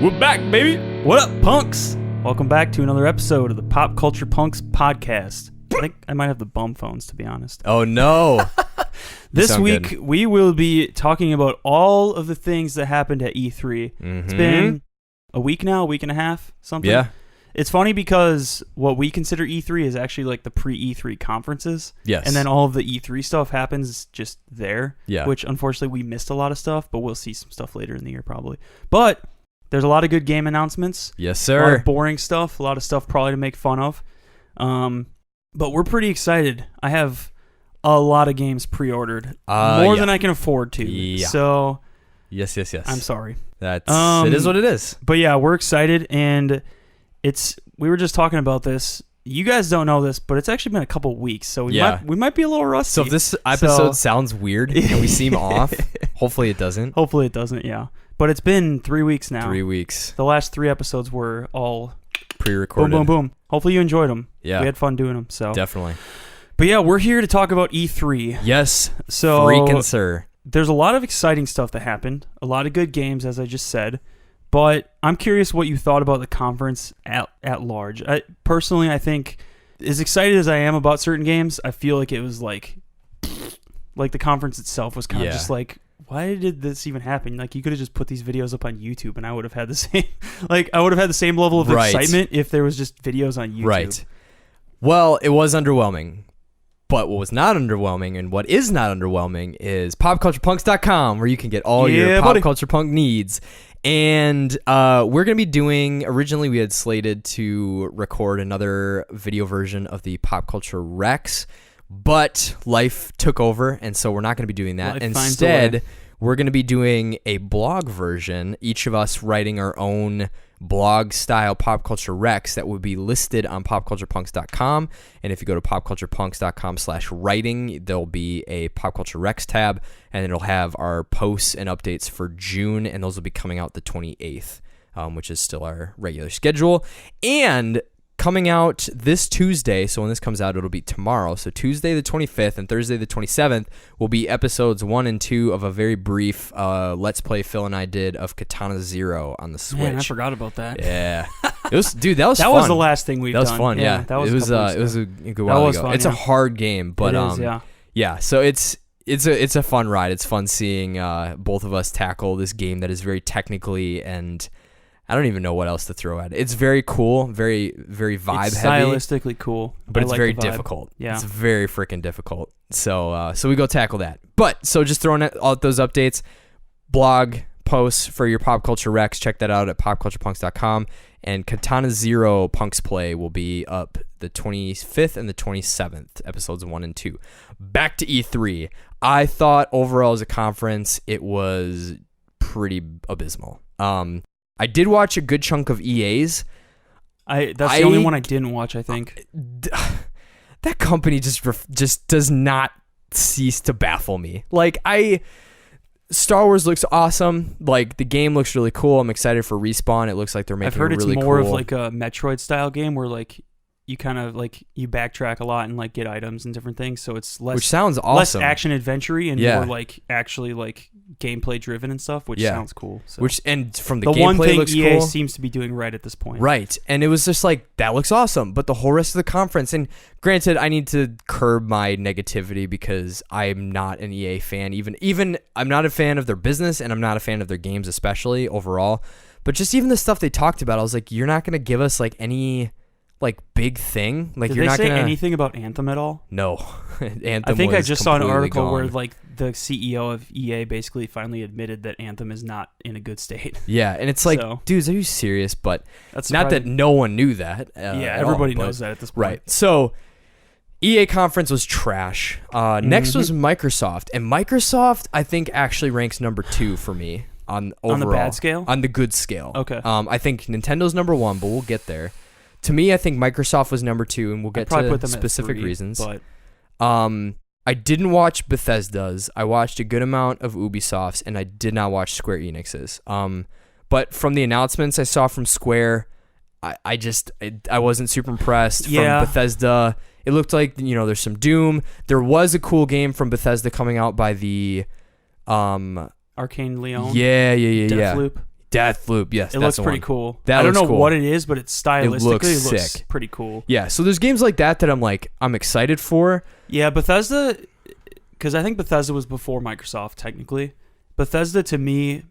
We're back, baby. What up, punks? Welcome back to another episode of the Pop Culture Punks podcast. I think I might have the bum phones, to be honest. Oh, no. This week, we will be talking about all of the things that happened at E3. Mm-hmm. It's been a week now, a week and a half, something. Yeah. It's funny because what we consider E3 is actually like the pre-E3 conferences. Yes. And then all of the E3 stuff happens just there. Yeah. Which, unfortunately, we missed a lot of stuff, but we'll see some stuff later in the year probably. But there's a lot of good game announcements. Yes, sir. A lot of boring stuff. A lot of stuff probably to make fun of. But we're pretty excited. I have a lot of games pre-ordered. More than I can afford to. Yeah. So... Yes. I'm sorry. It is what it is. But yeah, we're excited, and we were just talking about this. You guys don't know this, but it's actually been a couple weeks, so we might be a little rusty. So if this episode sounds weird and we seem off, hopefully it doesn't. Hopefully it doesn't, yeah. But it's been 3 weeks now. 3 weeks. The last 3 episodes were all pre-recorded. Boom, boom, boom. Hopefully you enjoyed them. Yeah. We had fun doing them. So definitely. But yeah, we're here to talk about E3. Yes. So freaking sir. There's a lot of exciting stuff that happened. A lot of good games, as I just said. But I'm curious what you thought about the conference at large. Personally, I think, as excited as I am about certain games, I feel like it was like the conference itself was kind of just like, why did this even happen? Like, you could have just put these videos up on YouTube, and I would have had the same, level of excitement if there was just videos on YouTube. Right. Well, it was underwhelming. But what was not underwhelming and what is not underwhelming is popculturepunks.com, where you can get all your pop culture punk needs. And we're going to be doing, originally we had slated to record another video version of the Pop Culture Rex, but life took over, and so we're not going to be doing that. Instead, we're going to be doing a blog version, each of us writing our own blog-style Pop Culture Rex that will be listed on popculturepunks.com. And if you go to popculturepunks.com/writing, there'll be a Pop Culture Rex tab, and it'll have our posts and updates for June, and those will be coming out the 28th, which is still our regular schedule. And coming out this Tuesday, so when this comes out, it'll be tomorrow. So Tuesday the 25th and Thursday the 27th will be episodes 1 and 2 of a very brief Let's Play Phil and I did of Katana Zero on the Switch. Man, I forgot about that. Yeah. It was, dude, that was fun. That was the last thing we've done. That was fun, yeah. That was it was a good while ago. Fun, it's a hard game, but it is, yeah. Yeah, so it's a fun ride. It's fun seeing both of us tackle this game that is very technically, and I don't even know what else to throw at it. It's very cool, very, very vibe heavy. Stylistically cool. But it's very difficult. Yeah. It's very freaking difficult. So we go tackle that. But, so just throwing out those updates, blog posts for your Pop Culture Rex, check that out at popculturepunks.com. And Katana Zero Punks Play will be up the 25th and the 27th, episodes 1 and 2. Back to E3. I thought overall as a conference, it was pretty abysmal. I did watch a good chunk of EA's. That's the only one I didn't watch, I think. That company just does not cease to baffle me. Like, Star Wars looks awesome. Like, the game looks really cool. I'm excited for Respawn. It looks like they're making a really cool... I've heard it's more of like a Metroid style game where like you kind of like you backtrack a lot and like get items and different things, so it's less, which sounds awesome, less action adventure-y and more like actually like gameplay driven and stuff, which sounds cool. So. And from the gameplay one thing looks EA cool. seems to be doing right at this point, right? And it was just like, that looks awesome, but the whole rest of the conference. And granted, I need to curb my negativity because I'm not an EA fan. Even I'm not a fan of their business, and I'm not a fan of their games, especially overall. But just even the stuff they talked about, I was like, you're not going to give us like any like big thing. Like, Did you're they not say gonna... anything about Anthem at all? No. Anthem. I think I just saw an article gone. where like the CEO of EA basically finally admitted that Anthem is not in a good state. Yeah, and it's like, dudes, are you serious? But that's not that no one knew that. Everybody knows that at this point. Right. So EA conference was trash. Next was Microsoft, and Microsoft I think actually ranks number 2 for me on overall. On the bad scale? On the good scale. Okay. I think Nintendo's number 1, but we'll get there. To me, I think Microsoft was number 2, and we'll get to specific reasons. But I didn't watch Bethesda's. I watched a good amount of Ubisoft's, and I did not watch Square Enix's. But from the announcements I saw from Square, I wasn't super impressed. From Bethesda, it looked like, there's some Doom. There was a cool game from Bethesda coming out by the Arcane Leon. Yeah. Deathloop. Deathloop, yes. It looks pretty cool. That I don't know cool. what it is, but it's stylistically it looks sick. Pretty cool. Yeah, so there's games like that I'm excited for. Yeah, Bethesda, because I think Bethesda was before Microsoft, technically. Bethesda, to me,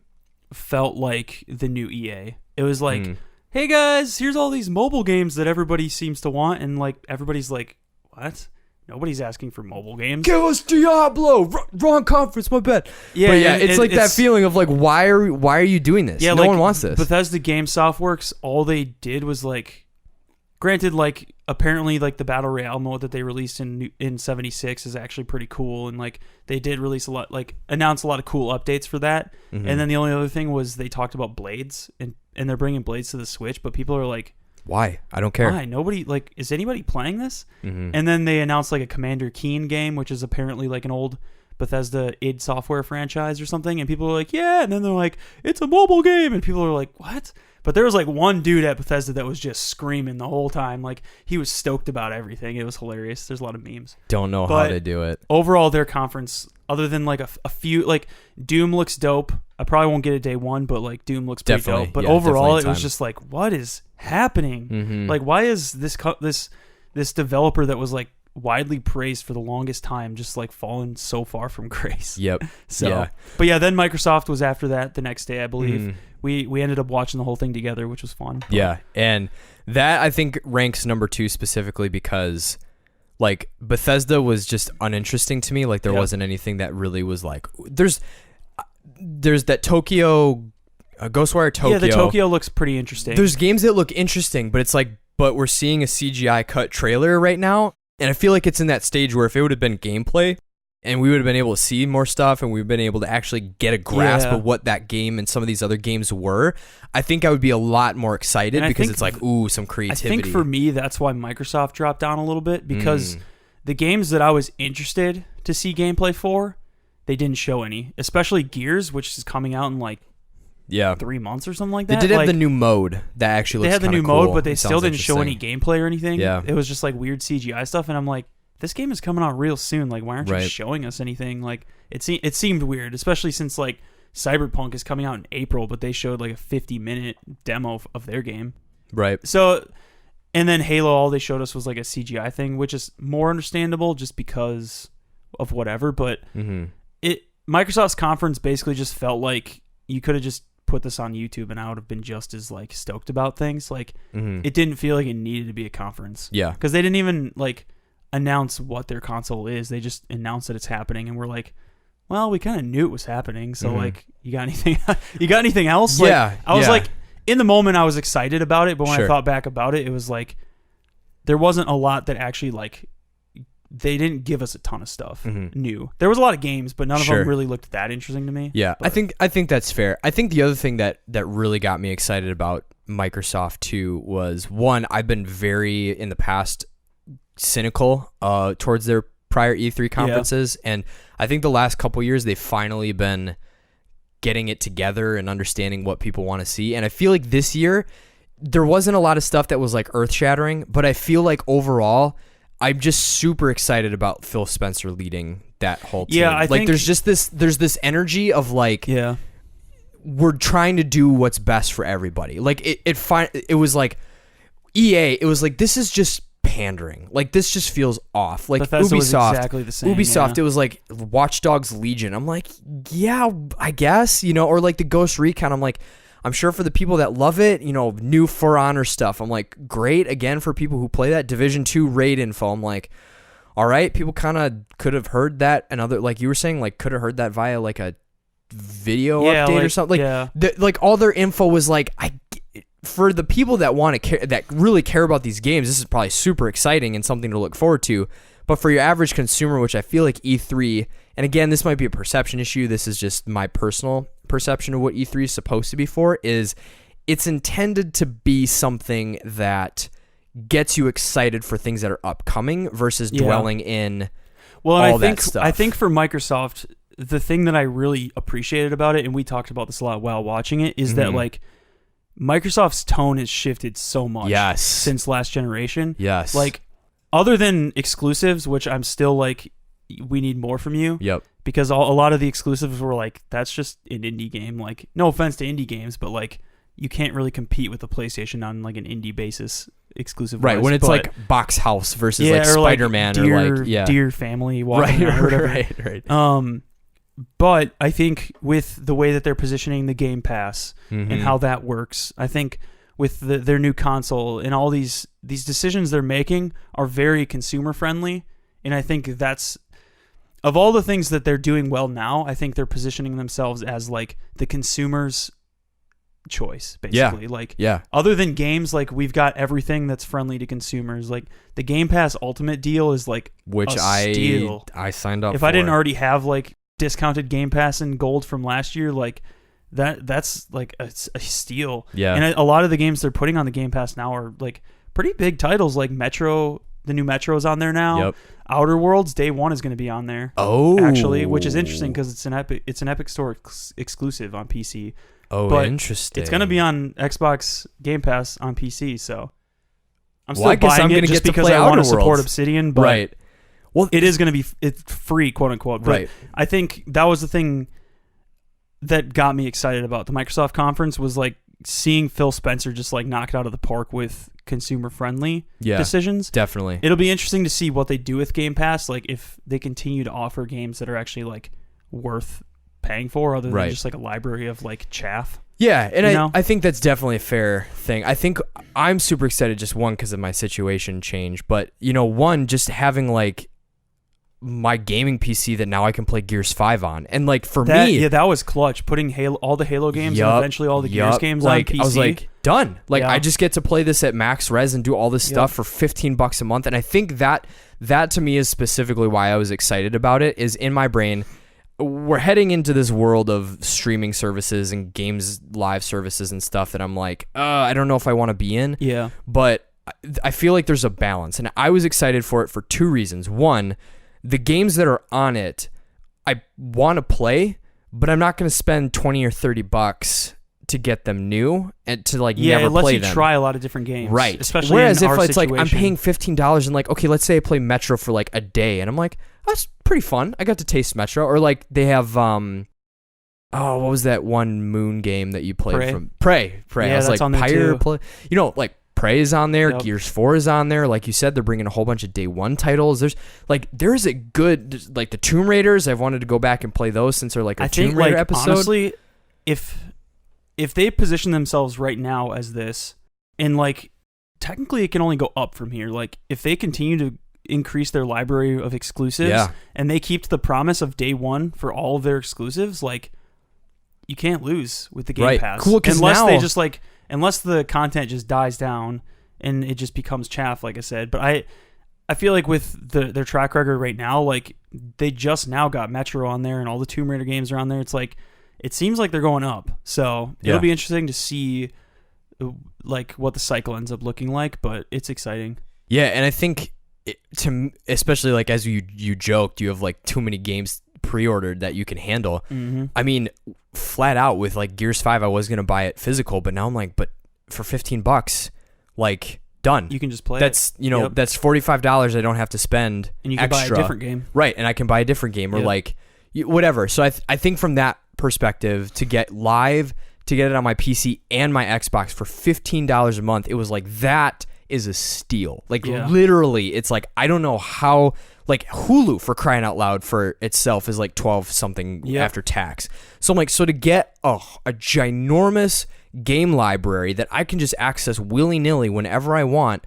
felt like the new EA. It was like, hey guys, here's all these mobile games that everybody seems to want, and like everybody's like, what? Nobody's asking for mobile games. Give us Diablo. Wrong conference, my bad. Yeah, but yeah, it's like that feeling of like, why are you doing this? Yeah, no one wants this. Bethesda Game Softworks, all they did was like, granted, like apparently like the Battle Royale mode that they released in 76 is actually pretty cool, and like they did release announce a lot of cool updates for that. And then the only other thing was they talked about Blades, and they're bringing Blades to the Switch, but people are like, why? I don't care. Why? Nobody, like, is anybody playing this? And then they announced like a Commander Keen game, which is apparently like an old Bethesda id Software franchise or something, and people are like, yeah, and then they're like, it's a mobile game, and people are like, what? But there was like one dude at Bethesda that was just screaming the whole time, like he was stoked about everything. It was hilarious. There's a lot of memes. Don't know how to do it. Overall, their conference, other than like a few, like Doom looks dope. I probably won't get it day one, but like Doom looks pretty dope. But overall, it was just like, what is happening? Like, why is this developer that was like widely praised for the longest time just like fallen so far from grace? Yep. But yeah, then Microsoft was after that the next day, I believe. We ended up watching the whole thing together, which was fun. Yeah, and that I think ranks number 2 specifically because like Bethesda was just uninteresting to me. Like there wasn't anything that really was like, there's that Tokyo, Ghostwire Tokyo. Yeah, the Tokyo looks pretty interesting. There's games that look interesting, but it's like, but we're seeing a CGI cut trailer right now, and I feel like it's in that stage where if it would have been gameplay, and we would have been able to see more stuff, and we've been able to actually get a grasp of what that game and some of these other games were, I think I would be a lot more excited because it's like, ooh, some creativity. I think for me, that's why Microsoft dropped down a little bit, because the games that I was interested to see gameplay for, they didn't show any, especially Gears, which is coming out in like 3 months or something like that. They did have the new mode that actually looks They had the new cool. mode, but they still didn't show any gameplay or anything. Yeah. It was just like weird CGI stuff, and I'm like, this game is coming out real soon. Like, why aren't you showing us anything? Like, it seemed weird, especially since like Cyberpunk is coming out in April, but they showed like a 50-minute demo of their game. Right. So, and then Halo, all they showed us was like a CGI thing, which is more understandable just because of whatever. But Microsoft's conference basically just felt like you could have just put this on YouTube and I would have been just as like stoked about things. Like, it didn't feel like it needed to be a conference. Yeah. Because they didn't even like announce what their console is. They just announced that it's happening, and we're like, well, we kind of knew it was happening, so like, you got anything else? Like, I was like, in the moment I was excited about it, but when I thought back about it, it was like there wasn't a lot that actually like, they didn't give us a ton of stuff new. There was a lot of games, but none of them really looked that interesting to me. Yeah. But I think that's fair. I think the other thing that really got me excited about Microsoft too was, one, I've been very in the past cynical towards their prior E3 conferences, and I think the last couple years they've finally been getting it together and understanding what people want to see. And I feel like this year there wasn't a lot of stuff that was like earth-shattering, but I feel like overall I'm just super excited about Phil Spencer leading that whole team. I think there's this energy of like, we're trying to do what's best for everybody. Like it was like EA, it was like, this is just pandering. Like, this just feels off. Like Bethesda Ubisoft, was exactly the same. It was like Watch Dogs Legion. I'm like, yeah, I guess, or like the Ghost Recon. I'm like, I'm sure for the people that love it, new For Honor stuff, I'm like, great. Again, for people who play that Division 2 raid info, I'm like, all right, people kind of could have heard that, another, like you were saying, like could have heard that via like a video update or something. Like, like all their info was like, for the people that want to care, that really care about these games, this is probably super exciting and something to look forward to. But for your average consumer, which I feel like E3, and again, this might be a perception issue, this is just my personal perception of what E3 is supposed to be for, is it's intended to be something that gets you excited for things that are upcoming versus dwelling in all that stuff. I think for Microsoft, the thing that I really appreciated about it, and we talked about this a lot while watching it, is that like Microsoft's tone has shifted so much since last generation. Like, other than exclusives, which I'm still like, we need more from you. because a lot of the exclusives were like, that's just an indie game. Like, no offense to indie games, but like you can't really compete with the PlayStation on like an indie basis exclusive. Right, when it's like Box House versus like Spider-Man like or like Deer Family walking around or whatever. Right. But I think with the way that they're positioning the Game Pass and how that works, I think with their new console and all these decisions they're making are very consumer friendly. And I think that's, of all the things that they're doing well now, I think they're positioning themselves as like the consumer's choice, basically. Other than games, like we've got everything that's friendly to consumers. Like the Game Pass Ultimate deal is like I signed up if I didn't already have like discounted Game Pass and Gold from last year, like that's like a steal. And a lot of the games they're putting on the Game Pass now are like pretty big titles, like Metro. The new Metro's on there now. Outer Worlds Day 1 is going to be on there. Actually, which is interesting because it's an Epic Store exclusive on PC. But interesting. It's going to be on Xbox Game Pass on PC, so I'm still I guess buying I'm it just because I want to support Obsidian. But well, it is going to be free, quote unquote. But I think that was the thing that got me excited about the Microsoft conference, was like seeing Phil Spencer just like knock it out of the park with consumer friendly decisions. Definitely. It'll be interesting to see what they do with Game Pass, like if they continue to offer games that are actually like worth paying for, other than just like a library of like chaff. And I think that's definitely a fair thing. I think I'm super excited, just one, because of my situation change, but one, just having like my gaming PC that now I can play Gears 5 on. And like for me, that was clutch, putting all the Halo games and eventually all the Gears games on PC. I was like, done. Like I just get to play this at max res and do all this stuff for $15 a month. And I think that to me is specifically why I was excited about it. Is in my brain, we're heading into this world of streaming services and games live services and stuff that I'm like, I don't know if I want to be in. But I feel like there's a balance, and I was excited for it for two reasons. One, the games that are on it, I want to play, but I'm not going to spend $20 or $30 to get them new and to like never play them. Yeah, it lets you try a lot of different games. Right. Especially whereas in if our it's situation. like I'm paying $15 and like, okay, let's say I play Metro for like a day, and I'm like, that's pretty fun. I got to taste Metro. Or like they have what was that one Moon game that you played from Prey? Yeah, I was that's like, on there too. Like Prey is on there, Gears 4 is on there. Like you said, they're bringing a whole bunch of day one titles. There's a good, like the Tomb Raiders. I've wanted to go back and play those since they're like a Tomb Raider episode. Honestly, if they position themselves right now as this, and like technically it can only go up from here. Like if they continue to increase their library of exclusives and they keep to the promise of day one for all of their exclusives, like you can't lose with the Game Pass. Cool, unless the content just dies down and it just becomes chaff, like I said. But I feel like with their track record right now, like they just now got Metro on there and all the Tomb Raider games are on there. It's like, it seems like they're going up. So it'll be interesting to see like what the cycle ends up looking like, but it's exciting. Yeah, and I think especially like as you joked, you have like too many games pre-ordered that you can handle. I mean, flat out with like Gears 5, I was going to buy it physical, but now I'm like, but for $15, like done. You can just play that's, it. That's $45 I don't have to spend and you can extra. buy a different game. Right, and I can buy a different game or like whatever. So I think from that perspective, to get it on my PC and my Xbox for $15 a month, it was like, that is a steal. Like literally, it's like, I don't know how, like Hulu, for crying out loud, for itself is like 12 something after tax. So I'm like, so to get a ginormous game library that I can just access willy-nilly whenever I want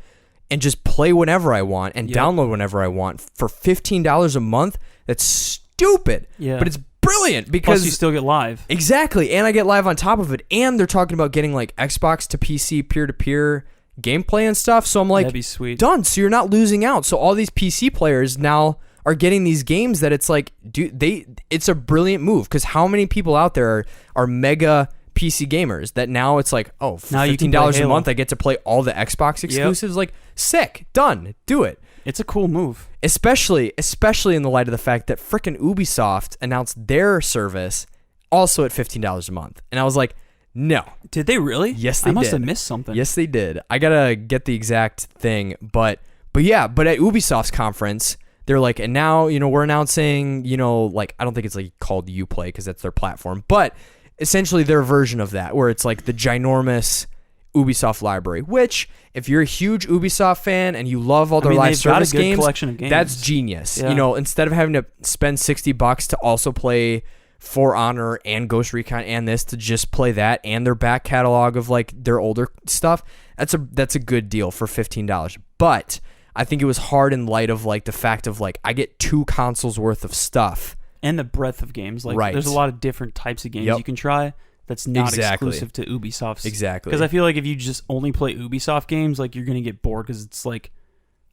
and just play whenever I want and download whenever I want for $15 a month, that's stupid. But it's brilliant because plus you still get live. Exactly, and I get live on top of it, and they're talking about getting like Xbox to PC peer-to-peer gameplay and stuff. So I'm like, that'd be sweet. Done. So you're not losing out. So all these PC players now are getting these games that it's like, it's a brilliant move, because how many people out there are mega PC gamers that now it's like, oh, for $15 a month I get to play all the Xbox exclusives. Like, sick, done, do it. It's a cool move, especially in the light of the fact that frickin' Ubisoft announced their service also at $15 a month, and I was like, no. Did they really? Yes, they did. I must have missed something. Yes, they did. I gotta get the exact thing, but at Ubisoft's conference, they're like, and now, we're announcing, like, I don't think it's like called Uplay because that's their platform, but essentially their version of that, where it's like the ginormous Ubisoft library, which if you're a huge Ubisoft fan and you love all their live service games, collection of games, that's genius. Yeah. Instead of having to spend $60 to also play For Honor and Ghost Recon and this, to just play that and their back catalog of like their older stuff, that's a good deal for $15. But I think it was hard in light of like the fact of like I get 2 consoles worth of stuff and the breadth of games. Like right. There's a lot of different types of games you can try. That's not exclusive to Ubisoft's. Exactly. Because I feel like if you just only play Ubisoft games, like you're gonna get bored because it's like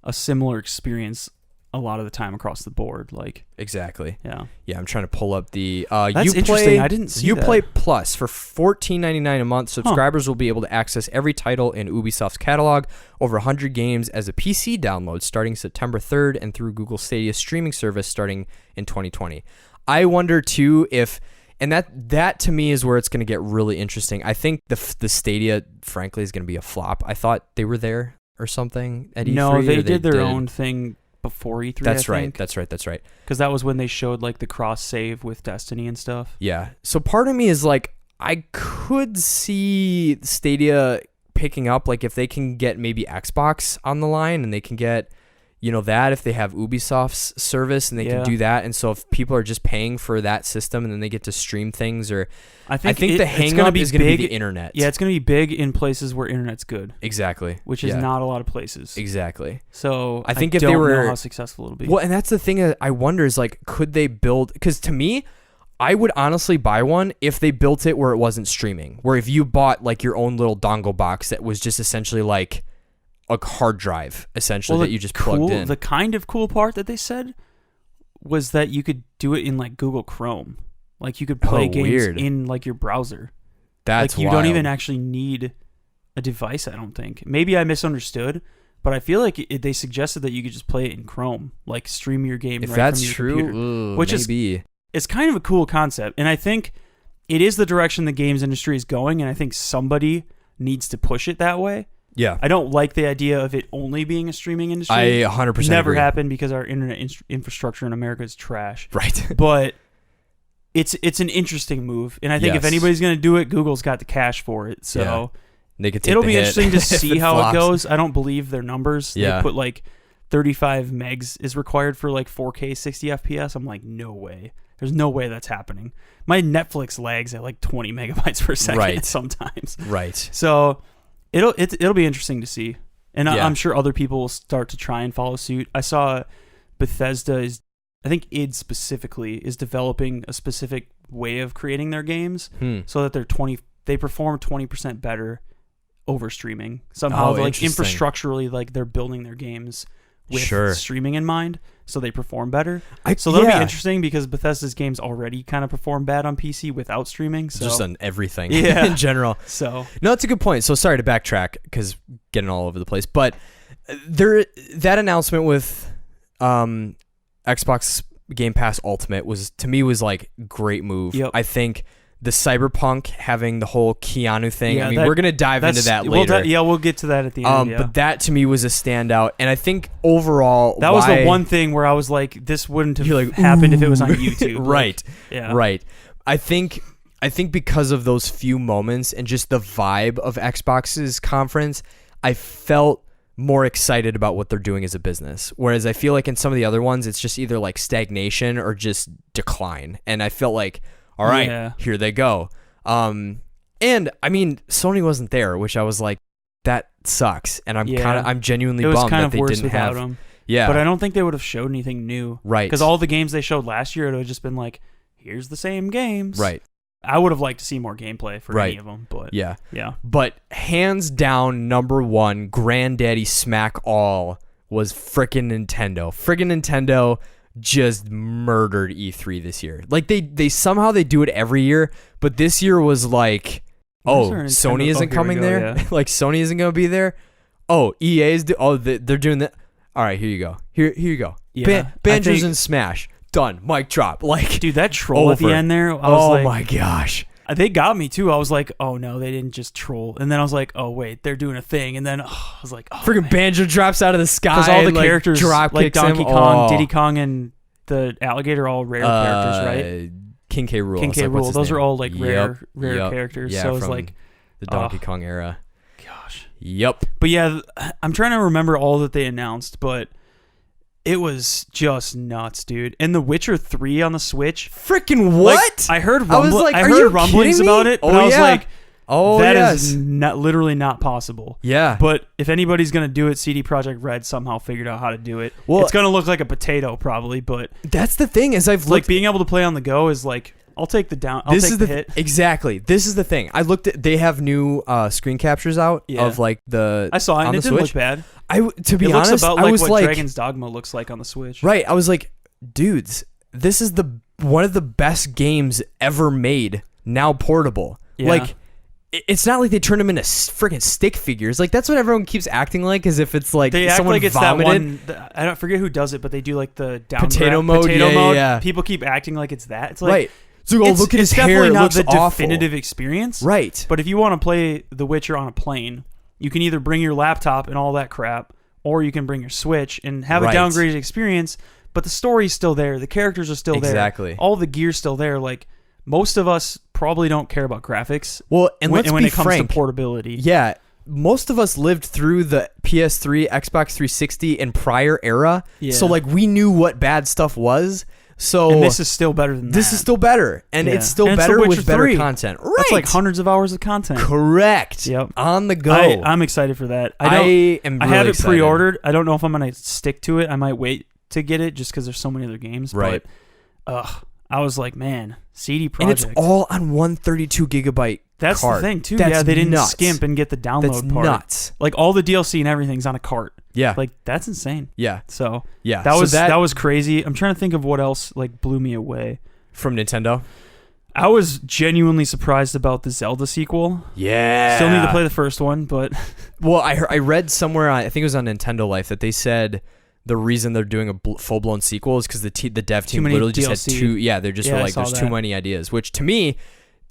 a similar experience a lot of the time across the board. Like exactly. Yeah. I'm trying to pull up the That's interesting. I didn't see Uplay that. Plus for $14.99 a month. Subscribers will be able to access every title in Ubisoft's catalog, over 100 games as a PC download starting September 3rd and through Google Stadia streaming service starting in 2020. I wonder too if. And that to me is where it's going to get really interesting. I think the Stadia, frankly, is going to be a flop. I thought they were there or something at E3. No, they did their own thing before E3. That's I right. think. That's right. That's right. Because that was when they showed like the cross save with Destiny and stuff. Yeah. So part of me is like, I could see Stadia picking up, like if they can get maybe Xbox on the line and they can get, that if they have Ubisoft's service and they can do that. And so if people are just paying for that system and then they get to stream things, or I think the hang up is going to be the internet. Yeah, it's going to be big in places where internet's good. Exactly. Which is not a lot of places. Exactly. So I think if they were, know how successful it'll be. Well, and that's the thing that I wonder is like, could they build, because to me, I would honestly buy one if they built it where it wasn't streaming, where if you bought like your own little dongle box that was just essentially like a hard drive, essentially, that you just plugged in. The kind of cool part that they said was that you could do it in like Google Chrome. Like you could play games in like your browser. That's like you wild. don't even actually need a device, I don't think. Maybe I misunderstood, but I feel like they suggested that you could just play it in Chrome, like stream your game if right that's from your true, computer. ooh, Which maybe. It's kind of a cool concept, and I think it is the direction the games industry is going, and I think somebody needs to push it that way. Yeah. I don't like the idea of it only being a streaming industry. I 100% never agree. happened because our internet infrastructure in America is trash. Right. But it's an interesting move, and I think if anybody's going to do it, Google's got the cash for it. So they could take it'll the be hit interesting to see how flops. it goes. I don't believe their numbers. Yeah. They put like 35 megs is required for like 4K 60 FPS. I'm like, no way. There's no way that's happening. My Netflix lags at like 20 megabytes per second sometimes. Right. So it'll be interesting to see. And Yeah. I'm sure other people will start to try and follow suit. I saw Bethesda I think id specifically is developing a specific way of creating their games so that they perform 20% better over streaming. Somehow like infrastructurally, like they're building their games with streaming in mind, so they perform better. So that'll be interesting because Bethesda's games already kind of perform bad on PC without streaming. So just on everything in general. So no, that's a good point. So sorry to backtrack because getting all over the place, but that announcement with Xbox Game Pass Ultimate was like great move. Yep. I think the Cyberpunk having the whole Keanu thing. I mean, we're gonna dive into that later. We'll get to that at the end. But that to me was a standout, and I think overall that was the one thing where I was like, this wouldn't have happened if it was on YouTube. Right. Like, Right. I think because of those few moments and just the vibe of Xbox's conference, I felt more excited about what they're doing as a business. Whereas I feel like in some of the other ones, it's just either like stagnation or just decline. And I felt like, all right, here they go. And I mean, Sony wasn't there, which I was like, that sucks. And I'm genuinely bummed that they didn't have them. Yeah. But I don't think they would have showed anything new. Right. Because all the games they showed last year, it would have just been like, here's the same games. Right. I would have liked to see more gameplay for any of them, but yeah. But hands down, number one, granddaddy smack all was frickin' Nintendo. Friggin' Nintendo just murdered E3 this year. Like they somehow they do it every year, but this year was like, Sony isn't coming there. Yeah. Like Sony isn't gonna be there. Oh, EA's they're doing that. All right, here you go. Here you go. Yeah, Banjos and Smash. Done. Mic drop. Like, dude, that troll at the end there. I was my gosh. They got me too. I was like, oh no, they didn't just troll. And then I was like, oh wait, they're doing a thing. And then I was like, oh, freaking Banjo drops out of the sky. Because all the and, characters, drop like kicks Donkey him. Kong, Diddy Kong, and the alligator, are all rare characters, right? King K. Rool. King K. Rool. Those are all like rare Yep. characters. Yeah, so it's from like the Donkey Kong era. Gosh. Yep. But yeah, I'm trying to remember all that they announced, but it was just nuts, dude. And The Witcher 3 on the Switch. Freaking what? Like, I heard, I was like, I are heard you rumblings kidding me? about it, but Oh, I was yeah. like, oh, that yes. is literally not possible. Yeah. But if anybody's going to do it, CD Projekt Red somehow figured out how to do it. Well, it's going to look like a potato probably, but that's the thing is I've like looked, being able to play on the go is like, I'll take the down. I'll take the hit. Exactly. This is the thing. I looked at. They have new screen captures out of like the. I saw it. on And the it didn't Switch. look bad. To be it honest, looks about I like was what like, Dragon's Dogma looks like on the Switch. right. I was like, dudes, this is one of the best games ever made. Now portable. Yeah. Like, it's not like they turned them into freaking stick figures. Like that's what everyone keeps acting like, as if it's like They act someone like it's vomited. that one. I don't forget who does it, but they do like the down Potato mode, Potato yeah, mode. yeah. People keep acting like it's that. It's like, Right. So look at his hair. Definitely It not looks the awful. definitive experience. Right. But if you want to play The Witcher on a plane, you can either bring your laptop and all that crap, or you can bring your Switch and have a downgraded experience. But the story's still there. The characters are still there. Exactly. All the gear's still there. Like most of us probably don't care about graphics. Well, and when let's be it comes frank, to portability. Yeah, most of us lived through the PS3, Xbox 360, and prior era. Yeah. So like we knew what bad stuff was. So And this is still better than that. this is still better, and Yeah. it's still And it's better The Witcher with better 3. content. Right. That's like hundreds of hours of content. Correct. Yep. On the go. I'm excited for that. am. Really I have it excited. pre-ordered. I don't know if I'm gonna stick to it. I might wait to get it just because there's so many other games. Right. But I was like, man, CD Projekt. and it's all on 132 gigabyte. That's card. the thing too. That's yeah, they didn't nuts. skimp and get the download That's part. nuts. Like all the DLC and everything's on a cart. Yeah. Like that's insane. Yeah. So Yeah. that So was that was crazy. I'm trying to think of what else like blew me away. from Nintendo. I was genuinely surprised about the Zelda sequel. Yeah. Still need to play the first one, but Well, I read somewhere, I think it was on Nintendo Life, that they said the reason they're doing a full-blown sequel is because the dev team many literally just DLC. had two. Yeah, they're just Yeah, I like, saw there's that. too many ideas, which to me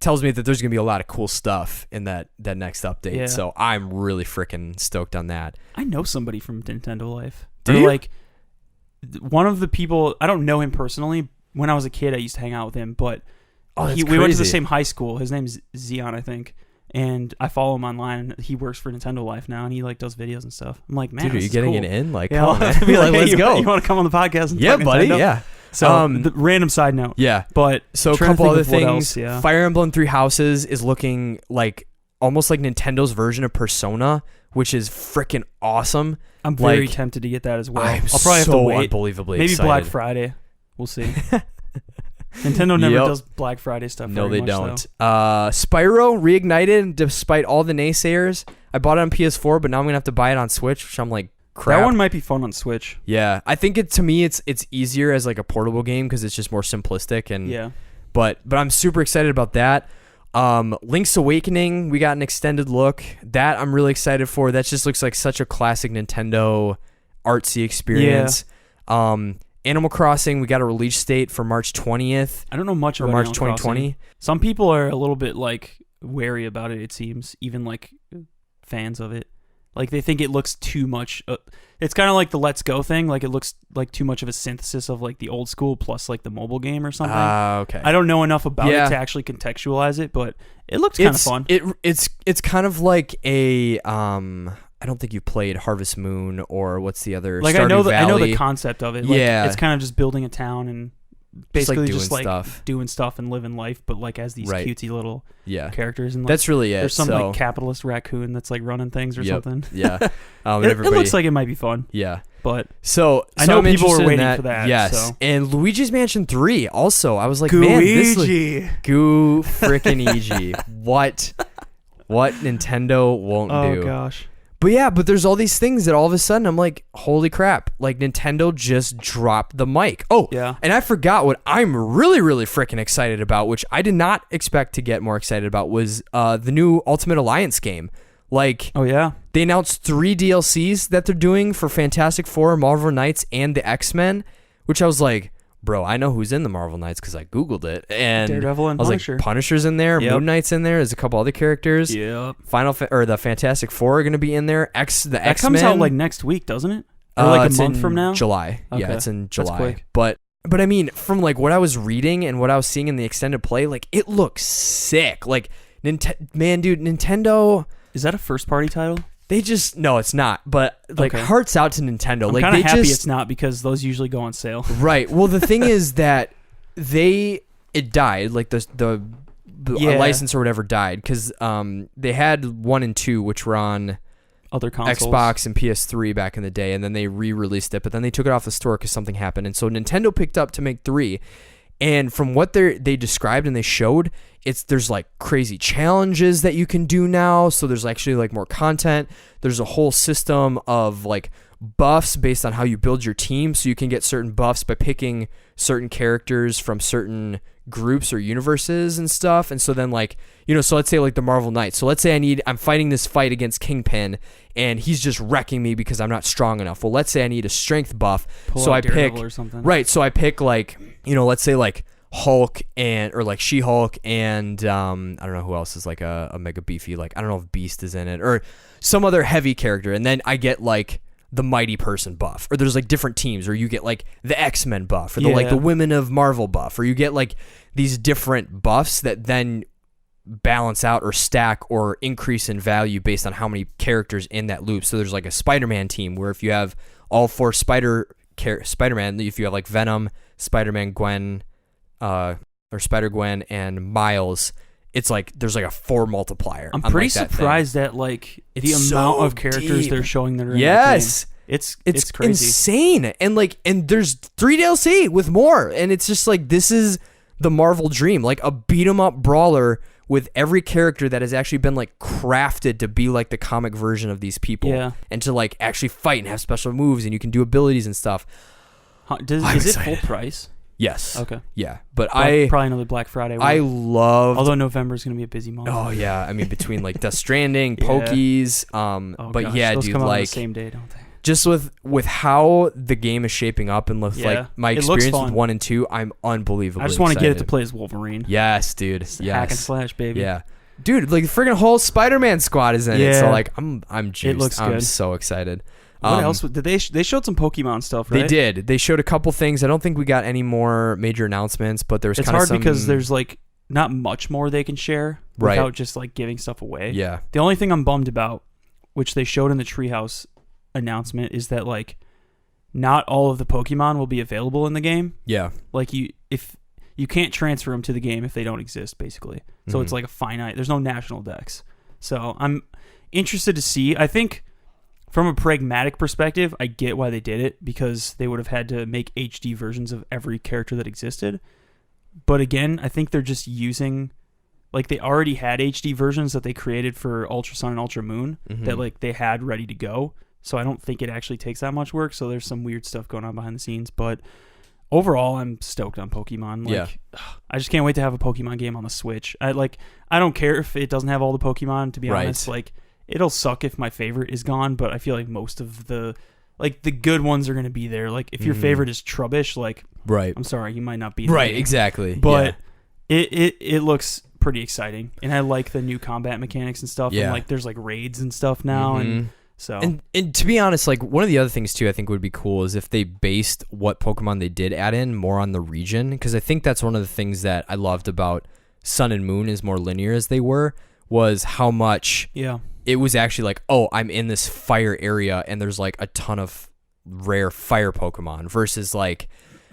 tells me that there's going to be a lot of cool stuff in that next update. Yeah. So I'm really freaking stoked on that. I know somebody from Nintendo Life. Do Or, you? like one of the people, I don't know him personally. When I was a kid, I used to hang out with him, but Oh, that's we went to the crazy. same high school. His name's Zion, I think. And I follow him online. And he works for Nintendo Life now, and he like does videos and stuff. I'm like, man, Dude, are this you is getting cool. it in? Like, Yeah, come on, I'll man. be like, hey, let's go. You want to come on the podcast? And Yeah, talk buddy. Nintendo? Yeah. So, the random side note. Yeah. But So a trying to couple think other of what things. else, yeah. Fire Emblem Three Houses is looking like almost like Nintendo's version of Persona, which is freaking awesome. I'm very like, tempted to get that as well. I'm I'll probably have so to wait. unbelievably Maybe excited. Black Friday. We'll see. Nintendo never Yep. does Black Friday stuff. No, very they much, don't. though. Spyro Reignited, despite all the naysayers. I bought it on PS4, but now I'm going to have to buy it on Switch, which I'm like, crap. That one might be fun on Switch. Yeah, I think to me it's easier as like a portable game because it's just more simplistic and Yeah. But I'm super excited about that. Link's Awakening, we got an extended look. That I'm really excited for. That just looks like such a classic Nintendo artsy experience. Animal Crossing, we got a release date for March 20th. I don't know much or about March Animal 2020. Crossing. Some people are a little bit like wary about it. It seems even like fans of it, like they think it looks too much. It's kind of like the Let's Go thing. Like it looks like too much of a synthesis of like the old school plus like the mobile game or something. Okay. I don't know enough about Yeah. it to actually contextualize it, but it looks kind of fun. It's kind of like a I don't think you played Harvest Moon or what's the other Like Stardew I know Valley. the concept of it. Like, Yeah. it's kind of just building a town and basically doing just like stuff. doing stuff and living life, but like as these Right. cutesy little Yeah. characters. And like, That's really it. there's some so, like capitalist raccoon that's like running things or Yep. something. Yeah. And It everybody, looks like it might be fun, yeah. but So I know I'm people were interested in waiting for that, Yes. so. And Luigi's Mansion 3 also. I was like, man, this Luigi. goo freaking EG. What Nintendo won't do. Oh gosh. But there's all these things that all of a sudden I'm like, holy crap. Like Nintendo just dropped the mic. Oh, Yeah. and I forgot what I'm really, really freaking excited about, which I did not expect to get more excited about, was the new Ultimate Alliance game. Like, Oh yeah. they announced 3 DLCs that they're doing for Fantastic Four, Marvel Knights, and the X-Men, which I was like, bro, I know who's in the Marvel Knights because I Googled it. And Daredevil and I was Punisher. like, Punisher's in there. Yep. Moon Knight's in there. There's a couple other characters. Yep. The Fantastic Four are going to be in there. The That X-Men. comes out like next week, doesn't it? Or like a month from now? July. Okay. Yeah, it's in July. That's quick. But I mean, from like what I was reading and what I was seeing in the extended play, like it looks sick. Like Nintendo. Is that a first party title? They just no, it's not. But like, Okay. hearts out to Nintendo. I'm like kind they of happy just it's not because those usually go on sale. right. Well, the thing is that it died. Like the license or whatever died because they had 1 and 2, which were on Other consoles. Xbox and PS3 back in the day, and then they re-released it, but then they took it off the store because something happened, and so Nintendo picked up to make 3. And from what they described and they showed, there's like crazy challenges that you can do now. So there's actually like more content. There's a whole system of like buffs based on how you build your team. So you can get certain buffs by picking certain characters from certain groups or universes and stuff. And so then like, so let's say like the Marvel Knights. So let's say I'm fighting this fight against Kingpin and he's just wrecking me because I'm not strong enough. Well, let's say I need a strength buff. So I pick Daredevil or something. Right. So I pick like, let's say like Hulk or like She-Hulk and I don't know who else is like a mega beefy, like I don't know if Beast is in it or some other heavy character, and then I get like the Mighty Person buff, or there's like different teams, or you get like the X-Men buff, or the Women of Marvel buff, or you get like these different buffs that then balance out or stack or increase in value based on how many characters in that loop. So there's like a Spider-Man team where if you have all 4 Spider-Man, if you have like Venom, Spider-Man, Gwen, or Spider-Gwen and Miles, it's like there's like a 4 multiplier. I'm pretty surprised at like the amount of characters they're showing that are in the game. It's crazy, insane, and there's 3 DLC with more, and it's just like this is the Marvel dream, like a beat 'em up brawler with every character that has actually been like crafted to be like the comic version of these people, and to like actually fight and have special moves, and you can do abilities and stuff. Is it full price? Yes. Okay. Yeah, but probably another Black Friday. Although November is going to be a busy month. Oh yeah, I mean between like Death Stranding, Pokies, but gosh, yeah, those dude, come out on like the same day, don't they? Just with how the game is shaping up and with like my experience with 1 and 2, I'm unbelievably I just want to excited. get it to play as Wolverine. Yes, dude. Yes. Hack and slash, baby. Yeah. Dude, like the friggin' whole Spider-Man squad is in it. So like I'm juiced. It looks good. I'm so excited. What else did they showed some Pokemon stuff, right? They did. They showed a couple things. I don't think we got any more major announcements, but there's kind of hard because there's like not much more they can share without just like giving stuff away. Yeah. The only thing I'm bummed about, which they showed in the Treehouse announcement, is that like not all of the Pokemon will be available in the game. Yeah. Like you can't transfer them to the game if they don't exist, basically. So it's like a finite. There's no national dex. So I'm interested to see. I think from a pragmatic perspective, I get why they did it, because they would have had to make HD versions of every character that existed. But again, I think they're just using, like, they already had HD versions that they created for Ultra Sun and Ultra Moon that like they had ready to go. So I don't think it actually takes that much work. So there's some weird stuff going on behind the scenes, but overall, I'm stoked on Pokemon. Like, I just can't wait to have a Pokemon game on the Switch. I don't care if it doesn't have all the Pokemon, to be honest. Like, it'll suck if my favorite is gone, but I feel like most of the good ones are going to be there. Like, if your favorite is Trubbish, like, I'm sorry, you might not be there. Right, exactly. But it looks pretty exciting, and I like the new combat mechanics and stuff. And like, there's like raids and stuff now, and so. And to be honest, like, one of the other things too I think would be cool is if they based what Pokemon they did add in more on the region, because I think that's one of the things that I loved about Sun and Moon, is more linear as they were, was how much it was actually like, oh, I'm in this fire area and there's like a ton of rare fire Pokemon, versus like,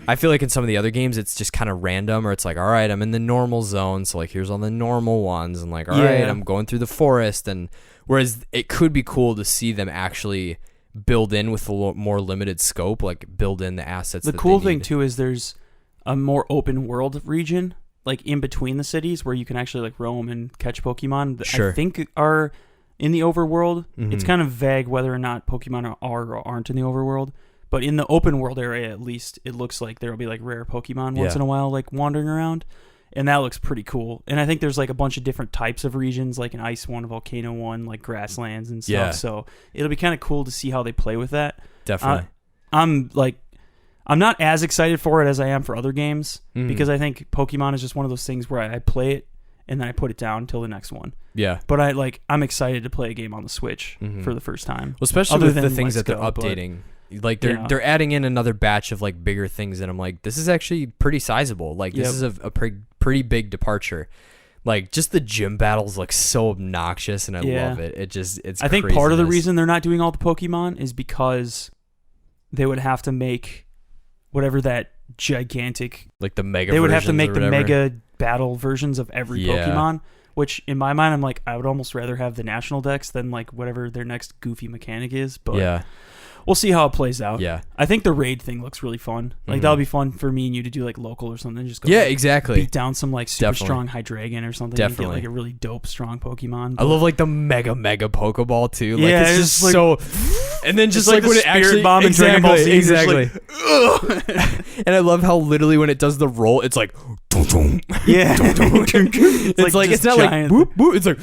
I feel like in some of the other games it's just kind of random, or it's like, all right, I'm in the normal zone, so like here's all the normal ones, and like, all right, I'm going through the forest. And whereas it could be cool to see them actually build in with a more limited scope, like build in the assets. The cool thing too is there's a more open world region, like in between the cities, where you can actually like roam and catch Pokemon that I think are in the overworld. It's kind of vague whether or not Pokemon are or aren't in the overworld, but in the open world area, at least, it looks like there'll be like rare Pokemon once in a while, like wandering around, and that looks pretty cool. And I think there's like a bunch of different types of regions, like an ice one, a volcano one, like grasslands and stuff. So it'll be kind of cool to see how they play with that. Definitely. I'm not as excited for it as I am for other games Mhm. because I think Pokemon is just one of those things where I play it and then I put it down until the next one. Yeah. But I'm excited to play a game on the Switch for the first time. Well, especially Other with the than things that Let's they're Go, but- updating. Like they're adding in another batch of like bigger things, and I'm like, this is actually pretty sizable. Like this is a pretty big departure. Like just the gym battles look so obnoxious, and I love it. It's. I think part of the reason they're not doing all the Pokemon is because they would have to make whatever that gigantic, like the mega. They would have to versions make or the whatever. mega battle versions of every Pokemon. Which in my mind, I'm like, I would almost rather have the national decks than like whatever their next goofy mechanic is. But we'll see how it plays out. Yeah. I think the raid thing looks really fun. Like that'll be fun for me and you to do like local or something. Just go exactly. beat down some like super strong Hydreigon or something. Definitely. And get like a really dope strong Pokemon. I love like the mega Pokeball too. Like Yeah, it's it's just like- so. And then just like like the when it Spirit actually Bomb in Dragon Ball Z, it's just exactly. And I love how literally when it does the roll, it's like. Yeah. It's like it's not like boop boop. It's like.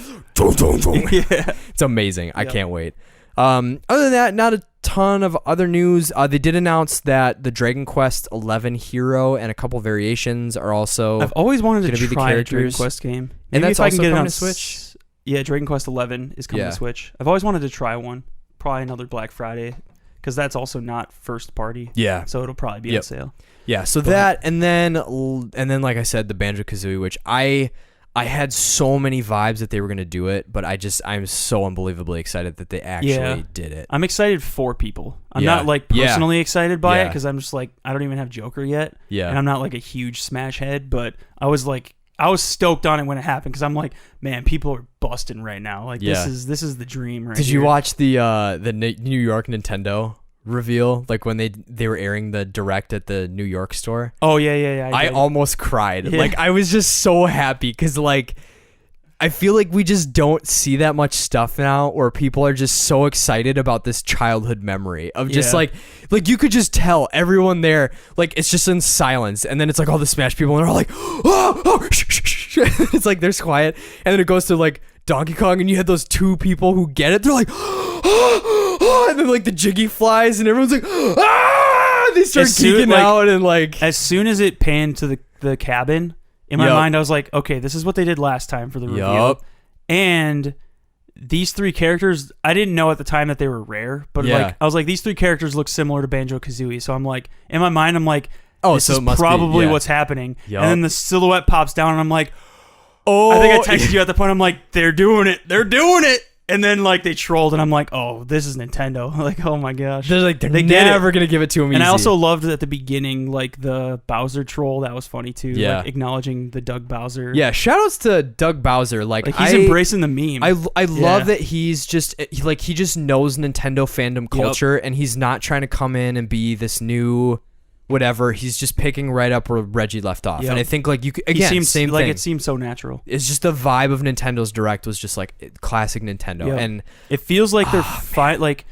Yeah. It's amazing. I can't wait. Other than that, not a ton of other news. They did announce that the Dragon Quest XI Hero and a couple variations are also. I've always wanted to gonna be the try a Dragon characters. Quest game. And Maybe that's if I can also get it coming on to Switch? Yeah, Dragon Quest XI is coming to Switch. I've always wanted to try one. Probably another Black Friday because that's also not first party. Yeah. So it'll probably be on sale. Yeah. So that and then like I said, the Banjo-Kazooie, which I had so many vibes that they were gonna do it, but I'm so unbelievably excited that they actually did it. I'm excited for people. I'm not like personally excited by it Yeah. because I'm just like I don't even have Joker yet. Yeah. And I'm not like a huge Smash head, but I was stoked on it when it happened because I'm like, man, people are busting right now. Like this is the dream right Did here. you watch the New York Nintendo reveal, like when they were airing the direct at the New York store? Oh yeah. I almost cried. Yeah. Like I was just so happy because like I feel like we just don't see that much stuff now where people are just so excited about this childhood memory of just like you could just tell everyone there, like it's just in silence, and then it's like all the Smash people and they're all like it's like there's quiet, and then it goes to like Donkey Kong and you had those two people who get it, they're like and then like the Jiggy flies and everyone's like they start geeking out, and like as soon as it panned to the cabin, in my mind I was like, okay, this is what they did last time for the reveal. And these three characters, I didn't know at the time that they were rare, but like I was like, these three characters look similar to Banjo-Kazooie, so I'm like, in my mind I'm like, this so is it must probably be, what's happening. Yup. And then the silhouette pops down and I'm like, oh, I think I texted you at the point, I'm like, they're doing it. And then like they trolled and I'm like, oh, this is Nintendo. Like, oh my gosh. they're never gonna give it to him. And easy. I also loved at the beginning, like the Bowser troll. That was funny too. Yeah. Like acknowledging the Doug Bowser. Yeah, shoutouts to Doug Bowser. Like he's embracing the meme. I love that he's just he just knows Nintendo fandom culture, and he's not trying to come in and be this new whatever. He's just picking right up where Reggie left off. And I think like you could, again, same like thing. it seems so natural. It's just the vibe of Nintendo's Direct was just like classic Nintendo, and it feels like they're like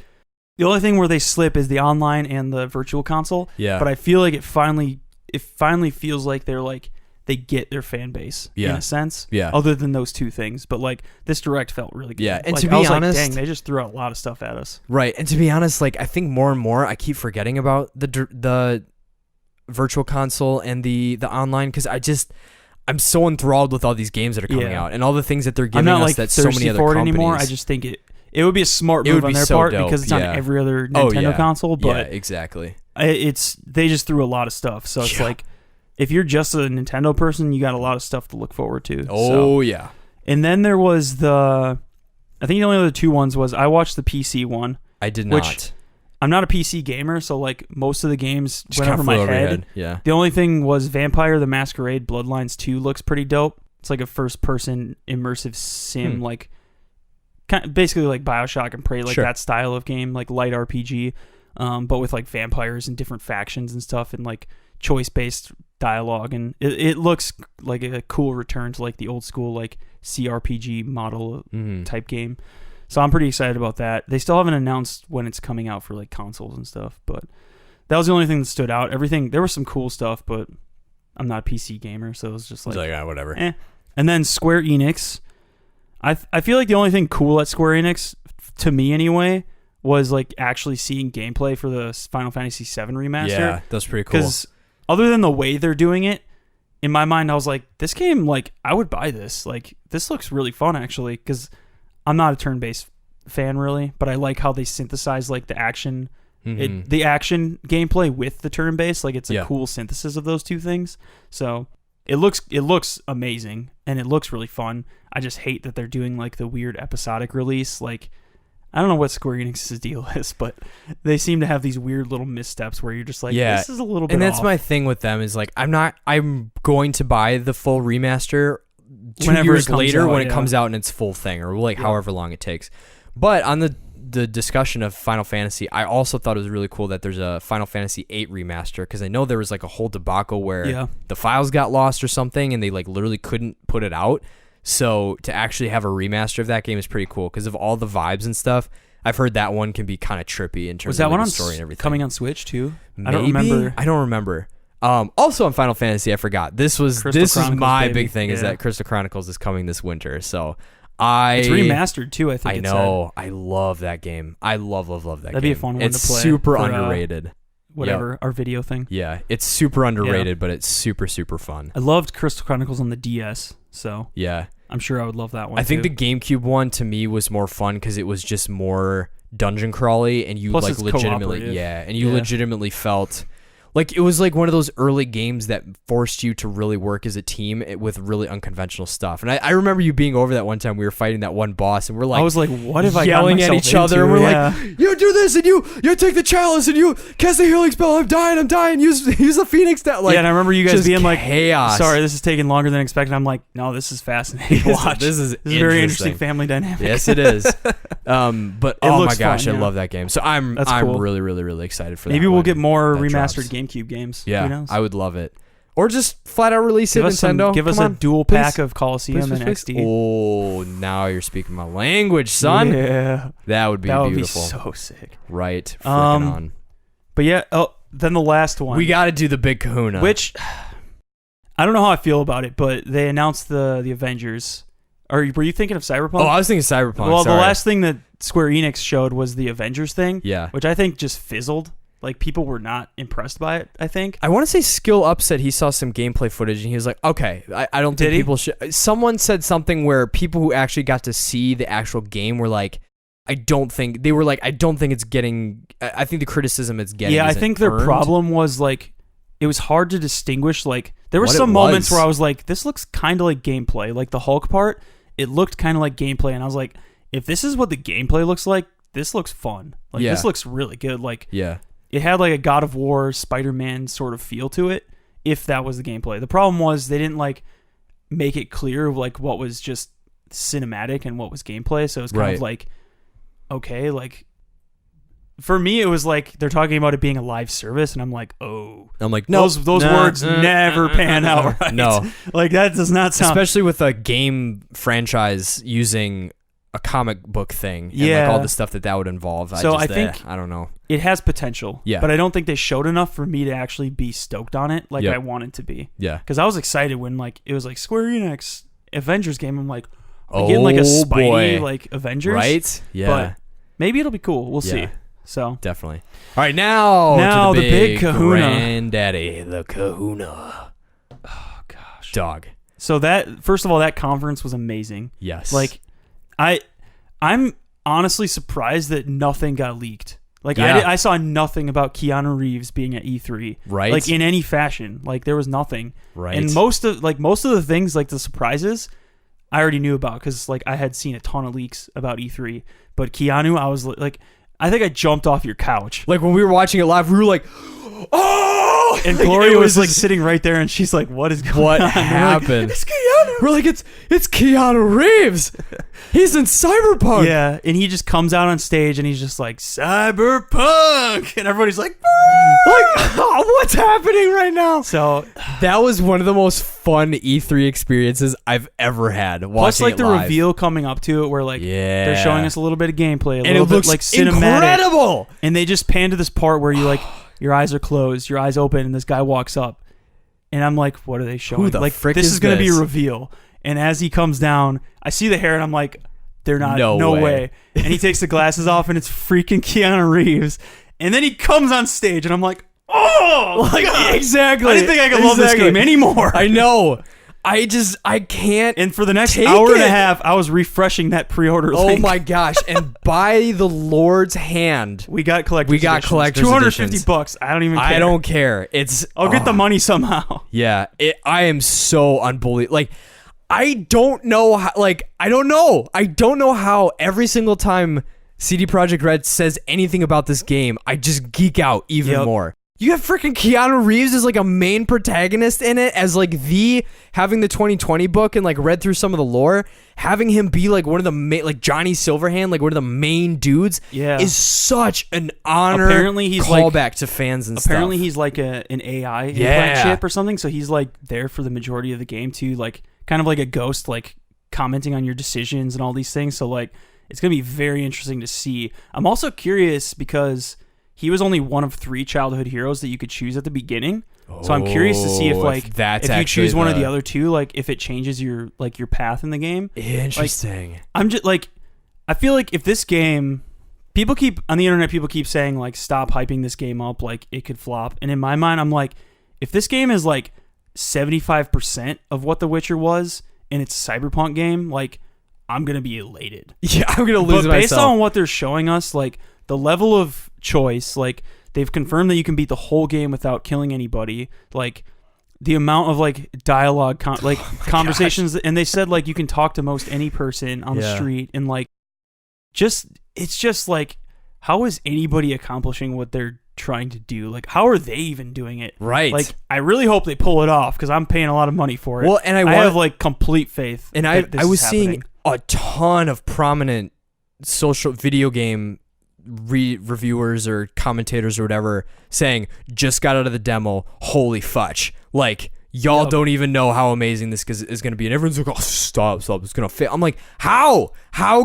the only thing where they slip is the online and the virtual console. Yeah, but I feel like it finally feels like they're like they get their fan base in a sense. Yeah. Other than those two things, but like this Direct felt really good. Yeah, and like, to be I was honest, like, dang, they just threw out a lot of stuff at us. Right, and to be honest, like I think more and more I keep forgetting about the virtual console and the online because I'm so enthralled with all these games that are coming out and all the things that they're giving us that so many other companies anymore. I just think it would be a smart move on their part because it's on every other Nintendo console. But exactly. They just threw a lot of stuff, so it's like if you're just a Nintendo person, you got a lot of stuff to look forward to. Yeah. And then there was I think the only other two ones was I watched the PC one. I did not. I'm not a PC gamer, so like most of the games just went over my head. Yeah. The only thing was Vampire the Masquerade Bloodlines 2 looks pretty dope. It's like a first-person immersive sim, like basically like BioShock and Prey, like that style of game, like light RPG, but with like vampires and different factions and stuff, and like choice-based dialogue, and it looks like a cool return to like the old school like CRPG model type game. So I'm pretty excited about that. They still haven't announced when it's coming out for like consoles and stuff, but that was the only thing that stood out. Everything, there was some cool stuff, but I'm not a PC gamer, so it was just like whatever. And then Square Enix, I feel like the only thing cool at Square Enix, to me anyway, was like actually seeing gameplay for the Final Fantasy VII Remaster. Yeah, that's pretty cool. Because other than the way they're doing it, in my mind, I was like, this game, like, I would buy this. Like, this looks really fun, actually, because I'm not a turn-based fan, really, but I like how they synthesize, like, the action the action gameplay with the turn-based. Like, it's a cool synthesis of those two things. So it looks amazing, and it looks really fun. I just hate that they're doing, like, the weird episodic release. Like, I don't know what Square Enix's deal is, but they seem to have these weird little missteps where you're just like, this is a little bit And that's off. my thing with them is like, I'm going to buy the full remaster Whenever years it comes later out, when it comes out in its full thing, or like however long it takes. But on the discussion of Final Fantasy, I also thought it was really cool that there's a Final Fantasy VIII remaster, because I know there was like a whole debacle where the files got lost or something and they like literally couldn't put it out. So to actually have a remaster of that game is pretty cool because of all the vibes and stuff. I've heard that one can be kind of trippy in terms of like the story and everything. Coming on Switch too? Maybe? I don't remember. I don't remember. Also on Final Fantasy, I forgot. This was my big thing is that Crystal Chronicles is coming this winter. So it's remastered too, I think. I know. I love that game. I love that game. That'd be a fun one to play. It's super underrated. Whatever, our video thing. Yeah, it's super underrated, but it's super, super fun. I loved Crystal Chronicles on the DS, so yeah, I'm sure I would love that one. I think the GameCube one to me was more fun because it was just more dungeon crawly, and you Plus like legitimately, legitimately felt like it was like one of those early games that forced you to really work as a team with really unconventional stuff. And I remember you being over that one time we were fighting that one boss, and we're like, I was like, what if I yelling at each other? And we're like, you do this, and you take the chalice, and you cast the healing spell. I'm dying. Use the Phoenix. Like, and I remember you guys being like, chaos. Sorry, this is taking longer than expected. I'm like, no, this is fascinating. Watch. This is a very interesting family dynamic. Yes, it is. But oh my gosh, fun, I love that game. So I'm cool. really, really, really excited for that. Maybe we'll get more drops. remastered GameCube games. Yeah, Who knows? I would love it. Or just flat out release it, Nintendo. Give us a dual pack of Coliseum and XD. Oh, now you're speaking my language, son. Yeah. That would be beautiful. That would be so sick. Right. Freaking on. But yeah, then the last one. We got to do the big kahuna. Which, I don't know how I feel about it, but they announced the Avengers. Were you thinking of Cyberpunk? Oh, I was thinking Cyberpunk. Well, the last thing that Square Enix showed was the Avengers thing. Yeah. Which I think just fizzled. Like, people were not impressed by it, I think. I want to say Skill Up said he saw some gameplay footage, and he was like, okay, I don't think people should... Someone said something where people who actually got to see the actual game were like, I don't think it's getting... I think the criticism it's getting I think their problem was, like, it was hard to distinguish. Like, there were some moments where I was like, this looks kind of like gameplay. Like, the Hulk part, it looked kind of like gameplay, and I was like, if this is what the gameplay looks like, this looks fun. Like, this looks really good. Like, it had like a God of War, Spider-Man sort of feel to it, if that was the gameplay. The problem was they didn't like make it clear like what was just cinematic and what was gameplay. So it was kind of like, okay, like for me it was like they're talking about it being a live service, and I'm like, no, those words never pan out right. No, like that does not sound, especially with a game franchise using a comic book thing and like all the stuff that would involve. I think I don't know. It has potential, but I don't think they showed enough for me to actually be stoked on it like I wanted to be. Yeah, because I was excited when like it was like Square Enix Avengers game. I'm like, getting like a Spidey like Avengers, right? Yeah, but maybe it'll be cool. We'll see. So definitely. All right, now to the big kahuna, granddaddy, the kahuna. Oh gosh, dog. So that first of all, that conference was amazing. Yes, like I'm honestly surprised that nothing got leaked. Like I saw nothing about Keanu Reeves being at E3, right? Like in any fashion, like there was nothing, right? And most of the things, like the surprises, I already knew about because like I had seen a ton of leaks about E3. But Keanu, I was like, I think I jumped off your couch. Like when we were watching it live, we were like, oh! And Gloria was like sitting right there, and she's like, "What is going on? What happened?" Like, it's Keanu. We're like, it's Keanu Reeves. He's in Cyberpunk. Yeah, and he just comes out on stage, and he's just like, Cyberpunk, and everybody's like, what's happening right now? So that was one of the most fun E3 experiences I've ever had. Plus, like the live. reveal coming up to it, where like they're showing us a little bit of gameplay, and it looks like cinematic, incredible. And they just pan to this part where you like your eyes are closed, your eyes open, and this guy walks up, and I'm like, what are they showing? Who the like frick this is is going to be a this? reveal. And as he comes down, I see the hair, and I'm like, they're not. No way. And he takes the glasses off, and it's freaking Keanu Reeves. And then he comes on stage, and I'm like, oh, like God. Exactly. I didn't think I could love this game anymore. I know. I can't. And for the next hour and a half, I was refreshing that pre-order link. Oh my gosh! And by the Lord's hand, we got collector's $250. I don't even care. I don't care. I'll get the money somehow. Yeah. I am so unbelievable. Like, I don't know how. Like, I don't know how every single time CD Projekt Red says anything about this game, I just geek out even more. You have freaking Keanu Reeves as like a main protagonist in it, as like having the 2020 book and like read through some of the lore, having him be like one of the like Johnny Silverhand, like one of the main dudes, is such an honor. Apparently he's callback to fans and apparently stuff. He's like an AI implant chip or something, so he's like there for the majority of the game too, like kind of like a ghost, like commenting on your decisions and all these things. So like it's gonna be very interesting to see. I'm also curious because he was only one of 3 childhood heroes that you could choose at the beginning. So I'm curious to see if you choose one of the other 2, like if it changes your path in the game. Interesting. Like, I'm just like, I feel like if this game, people keep saying like, stop hyping this game up, like it could flop. And in my mind, I'm like, if this game is like 75% of what The Witcher was and it's a Cyberpunk game, like I'm going to be elated. Yeah, I'm going to lose myself. But based on what they're showing us, like the level of choice, like they've confirmed that you can beat the whole game without killing anybody, like the amount of like dialogue conversations, and they said like you can talk to most any person on the street, and like it's just like, how is anybody accomplishing what they're trying to do? Like, how are they even doing it? Right. Like, I really hope they pull it off because I'm paying a lot of money for it. Well, and I have like complete faith. And I was seeing a ton of prominent social video game reviewers or commentators or whatever saying, just got out of the demo, holy fudge, like y'all don't even know how amazing this is going to be. And everyone's like, oh, stop, it's going to fail. I'm like, how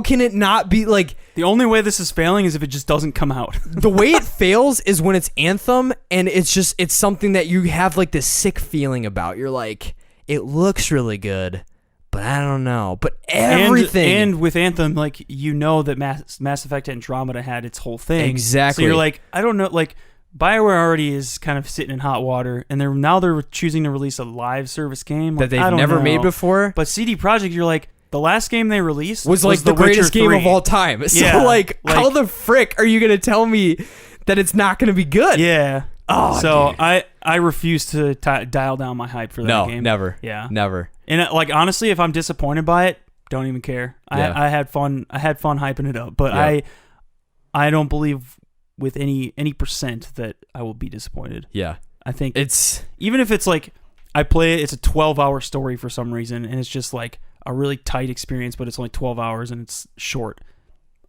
can it not be? Like, the only way this is failing is if it just doesn't come out. The way it fails is when it's Anthem and it's something that you have like this sick feeling about. You're like, it looks really good, but I don't know. But everything. And with Anthem, like, you know that Mass Effect Andromeda had its whole thing. Exactly. So you're like, I don't know. Like, BioWare already is kind of sitting in hot water, and they're choosing to release a live service game that they've never made before. But CD Projekt, you're like, the last game they released was like the greatest game of all time. So like, how the frick are you going to tell me that it's not going to be good? Yeah. Oh, so dude. I refuse to dial down my hype for that game. No, never. Yeah, never. And like, honestly, if I'm disappointed by it, don't even care. I had fun. I had fun hyping it up, but I don't believe with any percent that I will be disappointed. Yeah, I think it's, even if it's like I play it, it's a 12-hour story for some reason, and it's just like a really tight experience, but it's only 12 hours and it's short,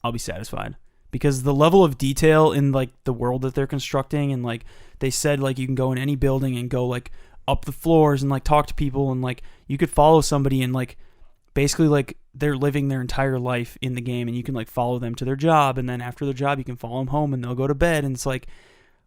I'll be satisfied. Because the level of detail in like the world that they're constructing, and like they said, like you can go in any building and go like up the floors and like talk to people, and like you could follow somebody and like basically like they're living their entire life in the game, and you can like follow them to their job, and then after their job you can follow them home and they'll go to bed, and it's like,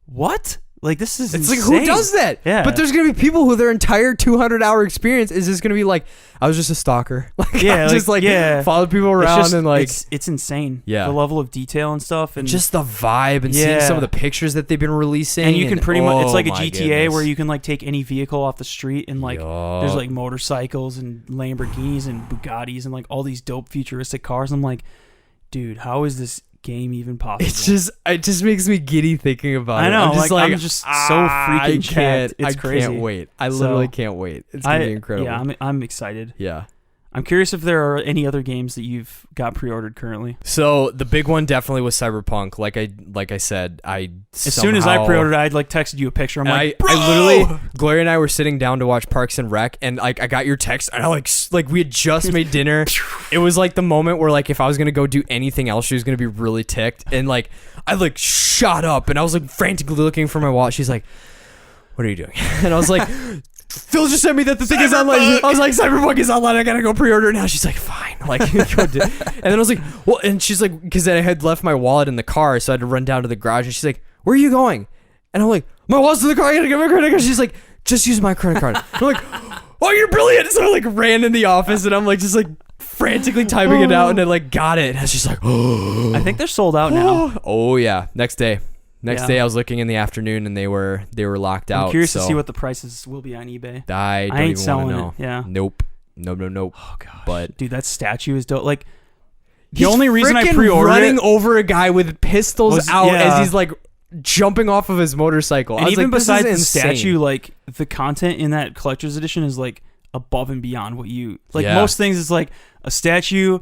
what? Like, this is it's insane. Like, who does that? Yeah. But there's gonna be people who their entire 200-hour experience is just gonna be like, I was just a stalker. Like, yeah, just like followed people around and like it's insane. Yeah, the level of detail and stuff, and just the vibe, and seeing some of the pictures that they've been releasing. And you can pretty much, it's like a GTA where you can like take any vehicle off the street, and like there's like motorcycles and Lamborghinis and Bugattis and like all these dope futuristic cars. I'm like, dude, how is this game even possible? It just makes me giddy thinking about it. I know, I'm just so freaking jacked. It's crazy. I can't wait. I literally can't wait. It's gonna be incredible. Yeah, I'm excited. Yeah. I'm curious if there are any other games that you've got pre-ordered currently. So the big one definitely was Cyberpunk. Like I said, as soon as I pre-ordered, I'd like texted you a picture. I'm like, bro! I literally, Gloria and I were sitting down to watch Parks and Rec, and like I got your text, and I like we had just made dinner. It was like the moment where like if I was gonna go do anything else, she was gonna be really ticked, and like I like shot up, and I was like frantically looking for my wallet. She's like, "What are you doing?" And I was like, Phil just sent me that the thing is online. I was like, Cyberpunk is online. I gotta go pre-order it now. She's like, fine. Like, and then I was like, well, and she's like, because I had left my wallet in the car, so I had to run down to the garage. And she's like, where are you going? And I'm like, my wallet's in the car. I gotta get my credit card. She's like, just use my credit card. I'm like, oh, you're brilliant. So I like ran in the office, and I'm like, just like frantically typing it out, and I like got it. I was just like, I think they're sold out now. Oh yeah, next day I was looking in the afternoon, and they were locked out. I'm curious to see what the prices will be on eBay. I don't ain't even selling want to know. it. Yeah. Nope. Oh gosh. But dude, that statue is dope. Like the only reason I pre-ordered running it over a guy with pistols out as he's like jumping off of his motorcycle. And I was even like, besides the insane. statue, like the content in that collector's edition is like above and beyond what you like. Yeah. Most things is like a statue,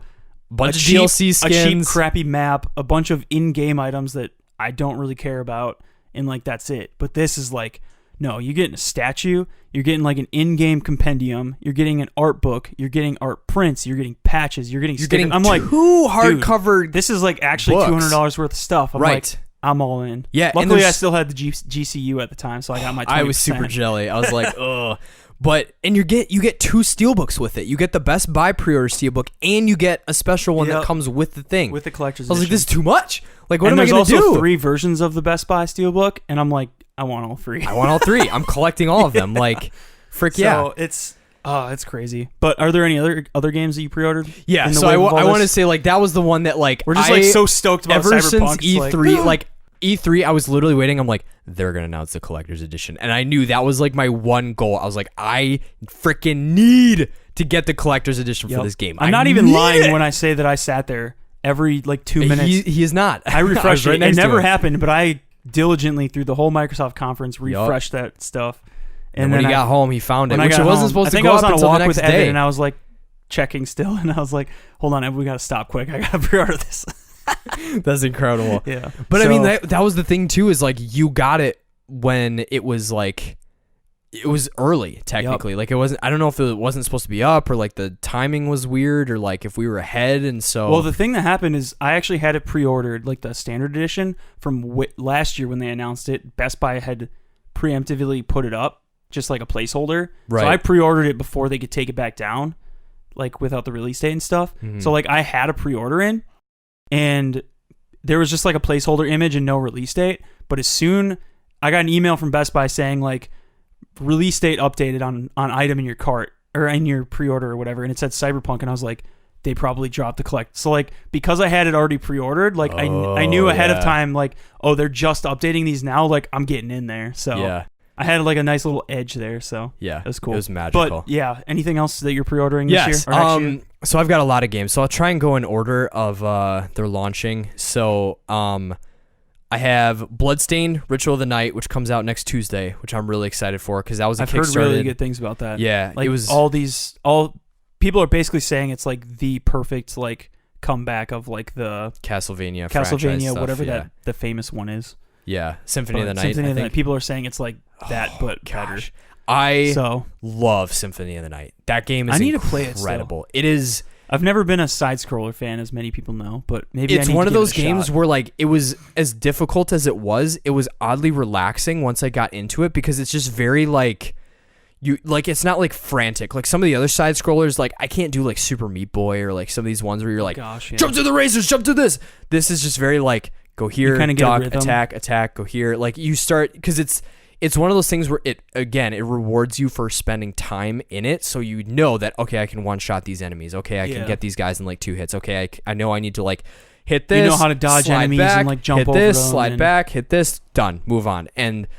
bunch of cheap, DLC skins, a cheap crappy map, a bunch of in-game items that I don't really care about, and like that's it. But this is like, no, you're getting a statue, you're getting like an in-game compendium, you're getting an art book, you're getting art prints, you're getting patches, you're getting stickers. I'm like, two hardcover. This is like actually $200 worth of stuff. I'm like, I'm all in. Yeah. Luckily, I still had the GCU at the time, so I got my 20%. I was super jelly. I was like, ugh. But and you get 2 steelbooks with it. You get the Best Buy pre-order steelbook, and you get a special one that comes with the thing. With the collector's I was edition. like, this is too much. Like, what am I going going to do? There's also 3 versions of the Best Buy steelbook, and I'm like, I want all 3. I want all 3. I'm collecting all of them. Like, frick yeah. So it's crazy. But are there any other games that you pre-ordered? Yeah. So I want to say like that was the one that like we're just like so stoked about ever Cyberpunk. since E3 like E3, I was literally waiting. I'm like, they're gonna announce the collector's edition, and I knew that was like my one goal. I was like, I freaking need to get the collector's edition for this game. I'm not even lying when I say that I sat there every like 2 minutes. He is not. I refreshed it. It never happened, but I diligently through the whole Microsoft conference refreshed that stuff. And when he got home, he found it, which it wasn't supposed to go up until the next day. And I was like checking still, and I was like, hold on, we got to stop quick. I got to pre-order this. That's incredible. Yeah. But I mean, that was the thing too, is like you got it when it was like, it was early technically. Yep. Like it wasn't, I don't know if it wasn't supposed to be up or like the timing was weird or like if we were ahead. And so, well, the thing that happened is I actually had it pre-ordered, like the standard edition from last year when they announced it. Best Buy had preemptively put it up, just like a placeholder. Right. So I pre-ordered it before they could take it back down, like without the release date and stuff. Mm-hmm. So like I had a pre-order in, and there was just like a placeholder image and no release date. But as soon I got an email from Best Buy saying like release date updated on item in your cart or in your pre-order or whatever, and it said Cyberpunk, and I was like, they probably dropped the collect. So like because I had it already pre-ordered, like I knew ahead of time, like, oh, they're just updating these now, like I'm getting in there. So yeah. I had like a nice little edge there, so yeah, it was cool. It was magical. But yeah, anything else that you're pre-ordering this year? Or next year? So I've got a lot of games. So I'll try and go in order of their launching. So I have Bloodstained: Ritual of the Night, which comes out next Tuesday, which I'm really excited for because that was I've heard really good things about that. Yeah, like it was all people are basically saying it's like the perfect like comeback of like the Castlevania franchise stuff, whatever that the famous one is. Yeah, Symphony of the Night. Symphony of the Night. People are saying it's like that, but better. I love Symphony of the Night. That game is incredible. To play it still. It is. I've never been a side scroller fan, as many people know, but maybe it's one of those games where like it was as difficult as it was oddly relaxing once I got into it because it's just very like you like it's not like frantic like some of the other side scrollers. Like I can't do like Super Meat Boy or like some of these ones where you're like jump to the razors, jump to this. This is just very like go here, duck, attack, go here. Like you start because it's one of those things where it rewards you for spending time in it, so you know that okay, I can one shot these enemies. Okay, I can get these guys in like 2 hits. Okay, I know I need to like hit this. You know how to dodge enemies back, and like jump hit over this, them slide back, hit this, done, move on. And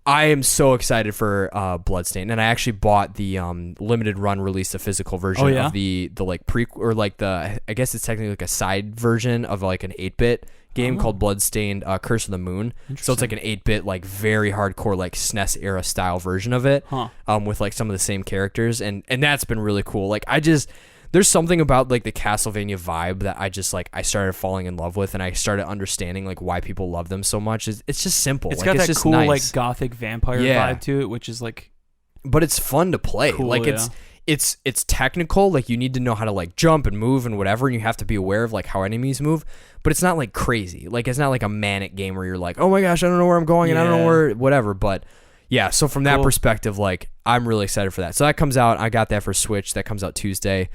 I am so excited for Bloodstained, and I actually bought the limited run release, the physical version of the like or like the I guess it's technically like a side version of like an 8-bit game called Bloodstained Curse of the Moon. So it's like an 8-bit like very hardcore like SNES era style version of it with like some of the same characters, and that's been really cool. Like there's something about like the Castlevania vibe that I just like I started falling in love with, and I started understanding like why people love them so much. It's just simple. It's like, got it's that just cool nice. like gothic vampire vibe to it, which is like, but it's fun to play. Cool, like it's technical. Like you need to know how to like jump and move and whatever, and you have to be aware of like how enemies move. But it's not like crazy. Like it's not like a manic game where you're like, oh my gosh, I don't know where I'm going and I don't know where whatever. But yeah, so from that perspective, like I'm really excited for that. So that comes out. I got that for Switch. That comes out Tuesday.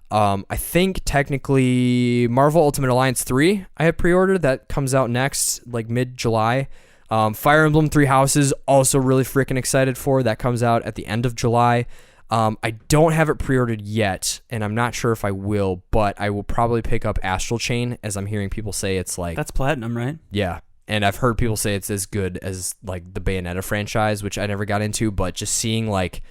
I think technically Marvel Ultimate Alliance 3 I have pre-ordered. That comes out next, like mid-July. Fire Emblem Three Houses, also really freaking excited for. That comes out at the end of July. I don't have it pre-ordered yet, and I'm not sure if I will, but I will probably pick up Astral Chain, as I'm hearing people say it's like... That's Platinum, right? Yeah, and I've heard people say it's as good as like the Bayonetta franchise, which I never got into, but just seeing like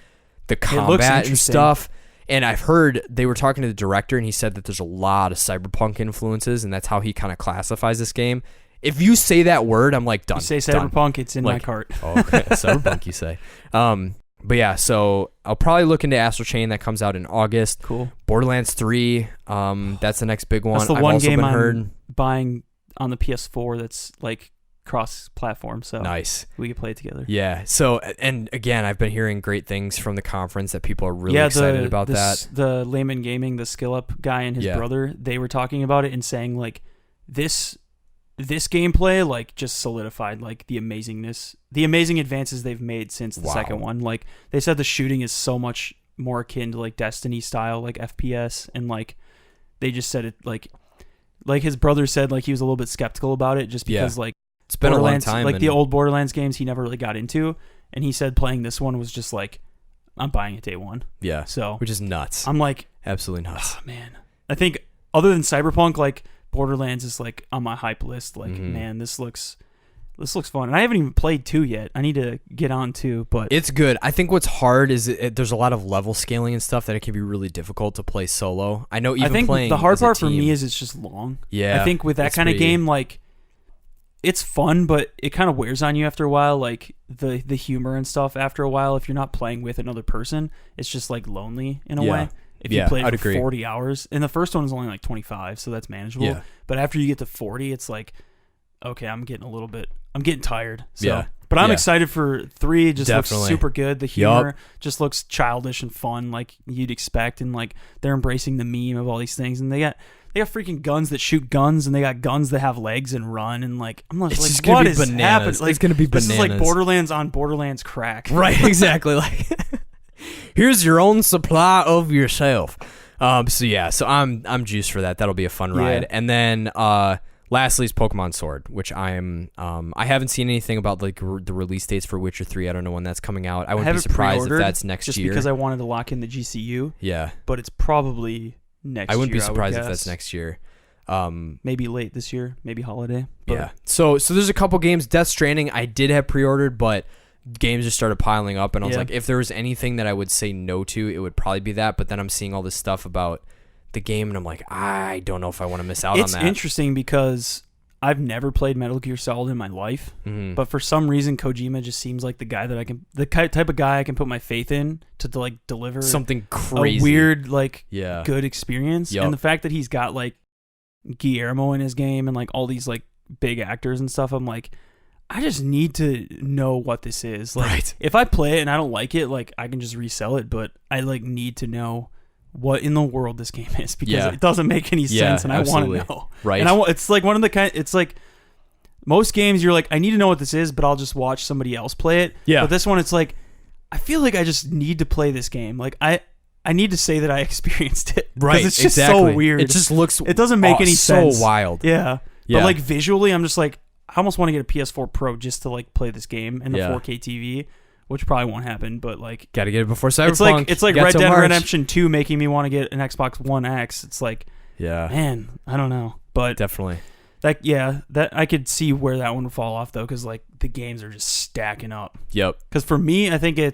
the combat and stuff... And I've heard they were talking to the director, and he said that there's a lot of Cyberpunk influences, and that's how he kind of classifies this game. If you say that word, I'm like, done. You say Cyberpunk, it's in my cart. Oh, okay. Cyberpunk, you say. But yeah, so I'll probably look into Astral Chain. That comes out in August. Cool. Borderlands 3, that's the next big one. That's the one game I'm buying on the PS4 that's like cross-platform, so nice. We could play it together. Yeah. So, and again, I've been hearing great things from the conference that people are really excited about that. The Layman Gaming, the Skill Up guy and his brother, they were talking about it and saying like this gameplay like just solidified like the amazing advances they've made since the second one. Like they said the shooting is so much more akin to like Destiny style like FPS, and like they just said it like his brother said like he was a little bit skeptical about it just because like it's been a long time. Like the old Borderlands games, he never really got into, and he said playing this one was just like, I'm buying it day one. Yeah. So which is nuts. I'm like, absolutely nuts. Oh, man, I think other than Cyberpunk, like Borderlands is like on my hype list. Like, man, this looks fun, and I haven't even played 2 yet. I need to get on 2, but it's good. I think what's hard is there's a lot of level scaling and stuff that it can be really difficult to play solo. I know. Even playing the hard part for me is it's just long. Yeah. I think with that kind of game, like. It's fun, but it kind of wears on you after a while, like the humor and stuff after a while. If you're not playing with another person, it's just like lonely in a way. If you play it for 40 hours, and the first one is only like 25, so that's manageable. Yeah. But after you get to 40, it's like, okay, I'm getting tired. So, but I'm excited for 3. It just looks super good. The humor just looks childish and fun, like you'd expect, and like they're embracing the meme of all these things, and they got freaking guns that shoot guns, and they got guns that have legs and run, and like I'm just like, what is happening? Like, it's gonna be bananas. This is like Borderlands on Borderlands crack. Right, exactly. Like, here's your own supply of yourself. So I'm juiced for that. That'll be a fun ride. And then lastly is Pokemon Sword, which I haven't seen anything about like the release dates for Witcher 3. I don't know when that's coming out. I wouldn't be surprised if that's next year. Just because I wanted to lock in the GCU. Yeah. But it's probably next year. I wouldn't be surprised if that's next year. Maybe late this year, maybe holiday. But yeah. So there's a couple games. Death Stranding I did have pre-ordered, but games just started piling up, and I was like, if there was anything that I would say no to, it would probably be that. But then I'm seeing all this stuff about the game, and I'm like, I don't know if I want to miss out on that. It's interesting because I've never played Metal Gear Solid in my life, but for some reason Kojima just seems like the guy that the type of guy I can put my faith in to like deliver something crazy, a weird like good experience. And the fact that he's got like Guillermo in his game and like all these like big actors and stuff, I'm like, I just need to know what this is. Like, if I play it and I don't like it, like I can just resell it, but I like need to know what in the world this game is, because it doesn't make any sense, and I want to know. Right. And it's like one of the it's like most games you're like, I need to know what this is, but I'll just watch somebody else play it. Yeah. But this one, it's like, I feel like I just need to play this game. Like I need to say that I experienced it. Right. Because it's just so weird. It just looks. It doesn't make any sense. So wild. Yeah. But like visually, I'm just like, I almost want to get a PS4 Pro just to like play this game and the 4K TV. Which probably won't happen, but like, gotta get it before Cyberpunk. It's like Red Dead Redemption 2 making me want to get an Xbox One X. It's like, man, I don't know, but definitely that I could see where that one would fall off though, because like the games are just stacking up. Yep. Because for me, I think I'm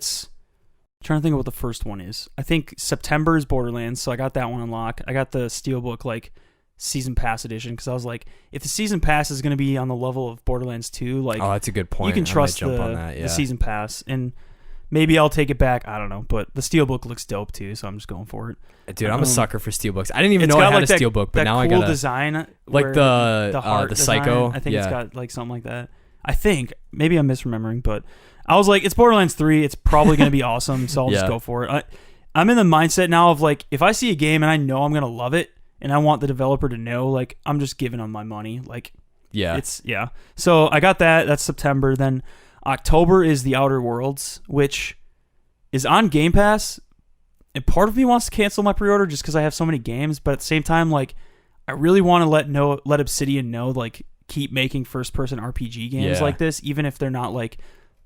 trying to think of what the first one is. I think September is Borderlands, so I got that one unlocked. I got the Steelbook like Season Pass edition, because I was like, if the Season Pass is going to be on the level of Borderlands 2, like, oh, that's a good point. You can trust the Season Pass, and maybe I'll take it back. I don't know, but the Steelbook looks dope too, so I'm just going for it. Dude, I'm a sucker for Steelbooks. I didn't even know I had a Steelbook, but now I got a cool design, like the heart the design. Psycho. I think it's got like something like that. I think maybe I'm misremembering, but I was like, it's Borderlands 3. It's probably going to be awesome, so I'll just go for it. I'm in the mindset now of like, if I see a game and I know I'm going to love it, and I want the developer to know, like, I'm just giving them my money. Like, So I got that. That's September. Then October is The Outer Worlds, which is on Game Pass. And part of me wants to cancel my pre-order just because I have so many games. But at the same time, like, I really want to let Obsidian know, like, keep making first-person RPG games like this, even if they're not, like,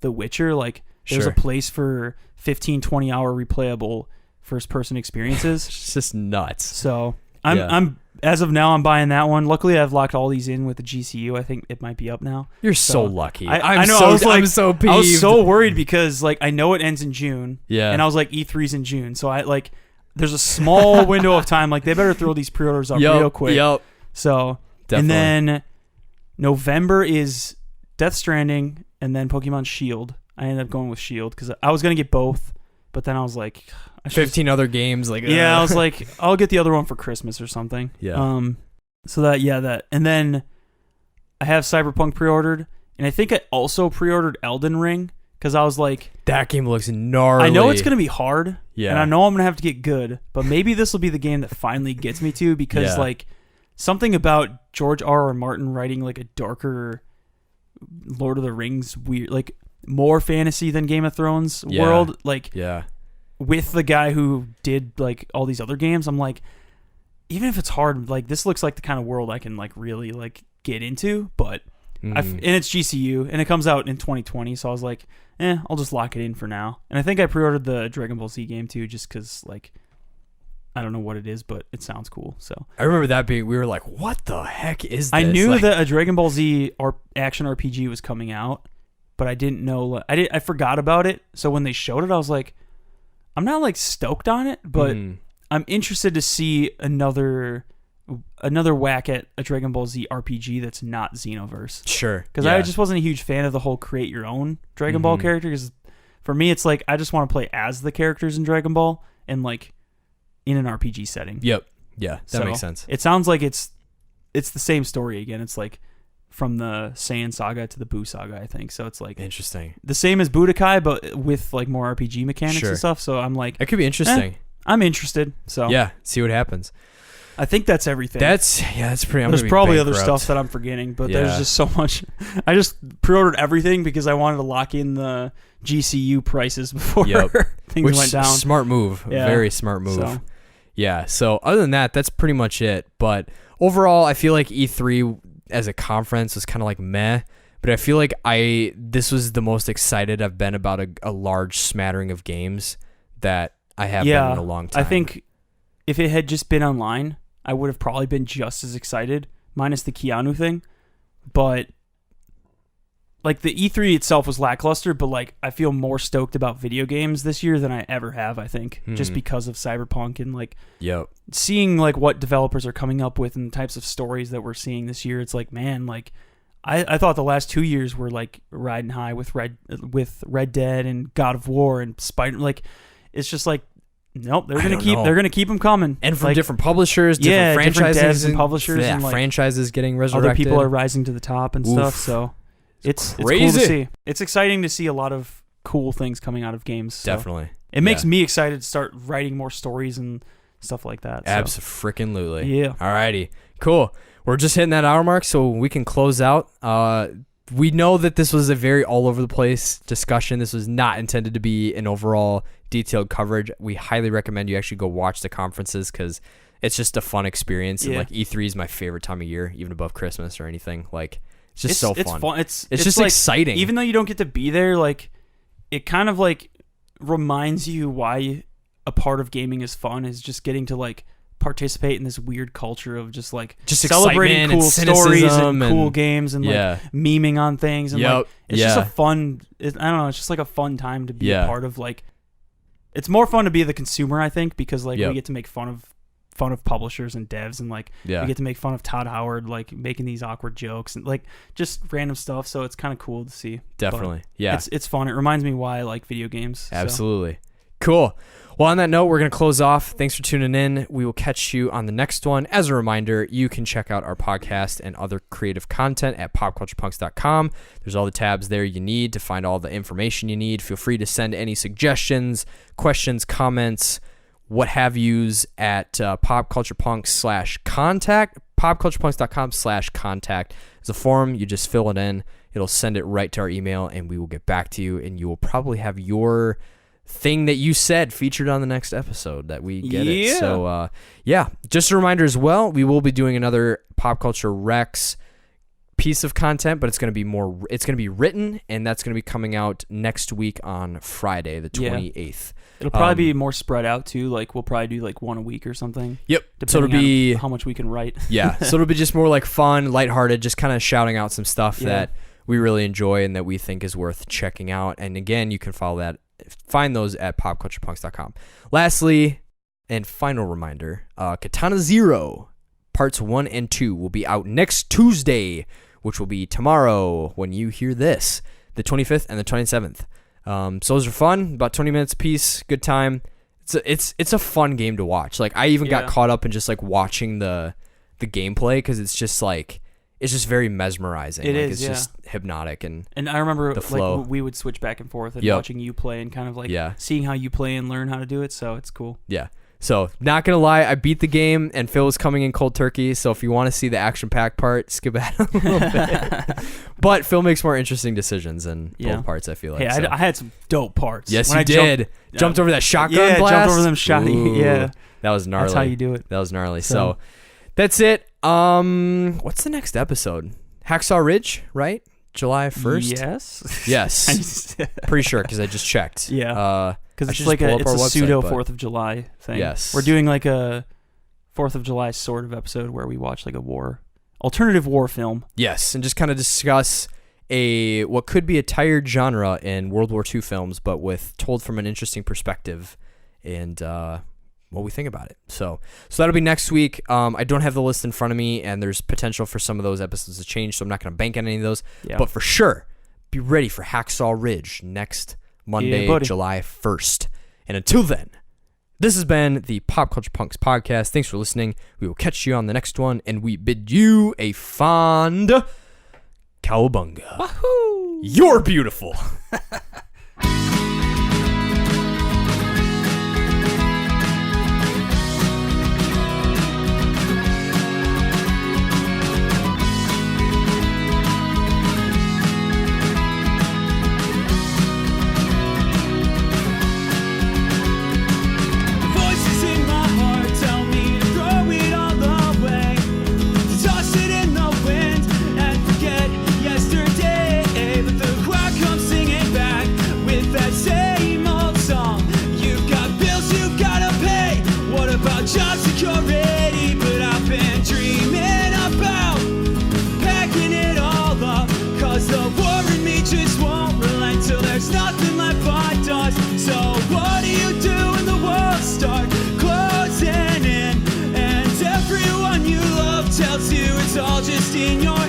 The Witcher. Like, there's a place for 15, 20-hour replayable first-person experiences. It's just nuts. So I'm as of now, I'm buying that one. Luckily, I've locked all these in with the GCU. I think it might be up now. You're so lucky. I know. I'm so peeved. I was so worried because like I know it ends in June. Yeah. And I was like, E3's in June, so I like there's a small window of time. Like they better throw these pre-orders up real quick. Yep. So definitely. And then November is Death Stranding, and then Pokemon Shield. I ended up going with Shield because I was gonna get both, but then I was like, 15 other games. Like I was like, I'll get the other one for Christmas or something. Yeah. So that, and then I have Cyberpunk pre-ordered, and I think I also pre-ordered Elden Ring because I was like, that game looks gnarly. I know it's gonna be hard, yeah, and I know I'm gonna have to get good, but maybe this will be the game that finally gets me to because like something about George R.R. Martin writing like a darker Lord of the Rings weird, like more fantasy than Game of Thrones world, like with the guy who did like all these other games. I'm like, even if it's hard, like this looks like the kind of world I can like really like get into. But and it's GCU and it comes out in 2020, so I was like, I'll just lock it in for now. And I think I pre-ordered the Dragon Ball Z game too, just because like I don't know what it is, but it sounds cool. So I remember that being, we were like, what the heck is this? I knew that a Dragon Ball Z action RPG was coming out, but I didn't know. I forgot about it. So when they showed it, I was like, I'm not like stoked on it, but I'm interested to see another whack at a Dragon Ball Z RPG that's not Xenoverse. Sure. Because I just wasn't a huge fan of the whole create your own Dragon Ball character. Because for me, it's like I just want to play as the characters in Dragon Ball and like in an RPG setting. Yep. Yeah, that makes sense. It sounds like it's the same story again. It's like from the Saiyan saga to the Buu saga, I think. So it's like interesting. The same as Budokai, but with like more RPG mechanics and stuff. So I'm like, it could be interesting. I'm interested. So yeah, see what happens. I think that's everything. That's pretty. There's probably other stuff that I'm forgetting, but there's just so much. I just pre-ordered everything because I wanted to lock in the GCU prices before things went down. Smart move. Yeah. Very smart move. So. Yeah. So other than that, that's pretty much it. But overall, I feel like E3 as a conference was kind of like meh. But I feel like this was the most excited I've been about a large smattering of games that I have been in a long time. I think if it had just been online, I would have probably been just as excited, minus the Keanu thing. But like the E3 itself was lackluster, but like I feel more stoked about video games this year than I ever have, I think, just because of Cyberpunk and like seeing like what developers are coming up with and the types of stories that we're seeing this year. It's like, man, like I thought the last 2 years were like riding high with Red Dead and God of War and Spider. Like it's just like, nope, they're gonna keep them coming, and from like, different publishers, different franchises, different devs and publishers, and like franchises getting resurrected. Other people are rising to the top and stuff. So it's crazy. It's cool to see. It's exciting to see a lot of cool things coming out of games. So definitely, it makes me excited to start writing more stories and stuff like that. So. Abso-freaking-lutely. Yeah. Alrighty, cool. We're just hitting that hour mark, so we can close out. We know that this was a very all over the place discussion. This was not intended to be an overall detailed coverage. We highly recommend you actually go watch the conferences because it's just a fun experience. And like E3 is my favorite time of year, even above Christmas or anything. Like it's just so fun. It's fun. It's just like, exciting. Even though you don't get to be there, like it kind of like reminds you why a part of gaming is fun is just getting to like participate in this weird culture of just celebrating cool stories and cool games and like memeing on things and like it's just a fun I don't know, it's just like a fun time to be a part of. Like it's more fun to be the consumer, I think, because like we get to make fun of publishers and devs and like we get to make fun of Todd Howard like making these awkward jokes and like just random stuff, so it's kind of cool to see. Definitely. But it's fun. It reminds me why I like video games. Absolutely. Cool. Well, on that note, we're going to close off. Thanks for tuning in. We will catch you on the next one. As a reminder, you can check out our podcast and other creative content at popculturepunks.com. There's all the tabs there you need to find all the information you need. Feel free to send any suggestions, questions, comments, what have yous at popculturepunk/contact. popculturepunks.com/contact. There's a form. You just fill it in. It'll send it right to our email, and we will get back to you, and you will probably have your thing that you said featured on the next episode that we get it. So just a reminder as well, we will be doing another Pop Culture Rex piece of content, but it's going to be written, and that's going to be coming out next week on Friday, the 28th. It'll probably be more spread out too. Like we'll probably do like one a week or something. Yep. Depending So it'll be on how much we can write. Yeah. So it'll be just more like fun, lighthearted, just kind of shouting out some stuff that we really enjoy and that we think is worth checking out. And again, you can find those at popculturepunks.com. Lastly, and final reminder, Katana Zero Parts 1 and 2 will be out next Tuesday, which will be tomorrow when you hear this, the 25th and the 27th. So those are fun, about 20 minutes a piece, good time. It's a fun game to watch. Like I even got caught up in just like watching the gameplay because it's just like it's just very mesmerizing. It's just hypnotic and I remember the flow. Like we would switch back and forth and watching you play and kind of like seeing how you play and learn how to do it. So it's cool. Yeah. So, not going to lie, I beat the game, and Phil was coming in cold turkey, so if you want to see the action-packed part, skip ahead a little bit. But Phil makes more interesting decisions in both parts, I feel like. Hey, I had some dope parts. Yes, you did. Jumped over that shotgun blast? Jumped over them shotgun. Yeah. That was gnarly. That's how you do it. That was gnarly. So, that's it. What's the next episode? Hacksaw Ridge, right? July 1st? Yes. Pretty sure, because I just checked. Yeah. Because it's like a pseudo 4th of July thing. Yes. We're doing like a 4th of July sort of episode where we watch like alternative war film. Yes, and just kind of discuss what could be a tired genre in World War II films, but told from an interesting perspective and what we think about it. So that'll be next week. I don't have the list in front of me, and there's potential for some of those episodes to change, so I'm not going to bank on any of those. Yeah. But for sure, be ready for Hacksaw Ridge next Monday, July 1st. And until then, this has been the Pop Culture Punks podcast. Thanks for listening. We will catch you on the next one, and we bid you a fond cowabunga. Wahoo! You're beautiful. Job security, but I've been dreaming about packing it all up, cause the war in me just won't relent till there's nothing left but dust. So what do you do when the walls start closing in and everyone you love tells you it's all just in your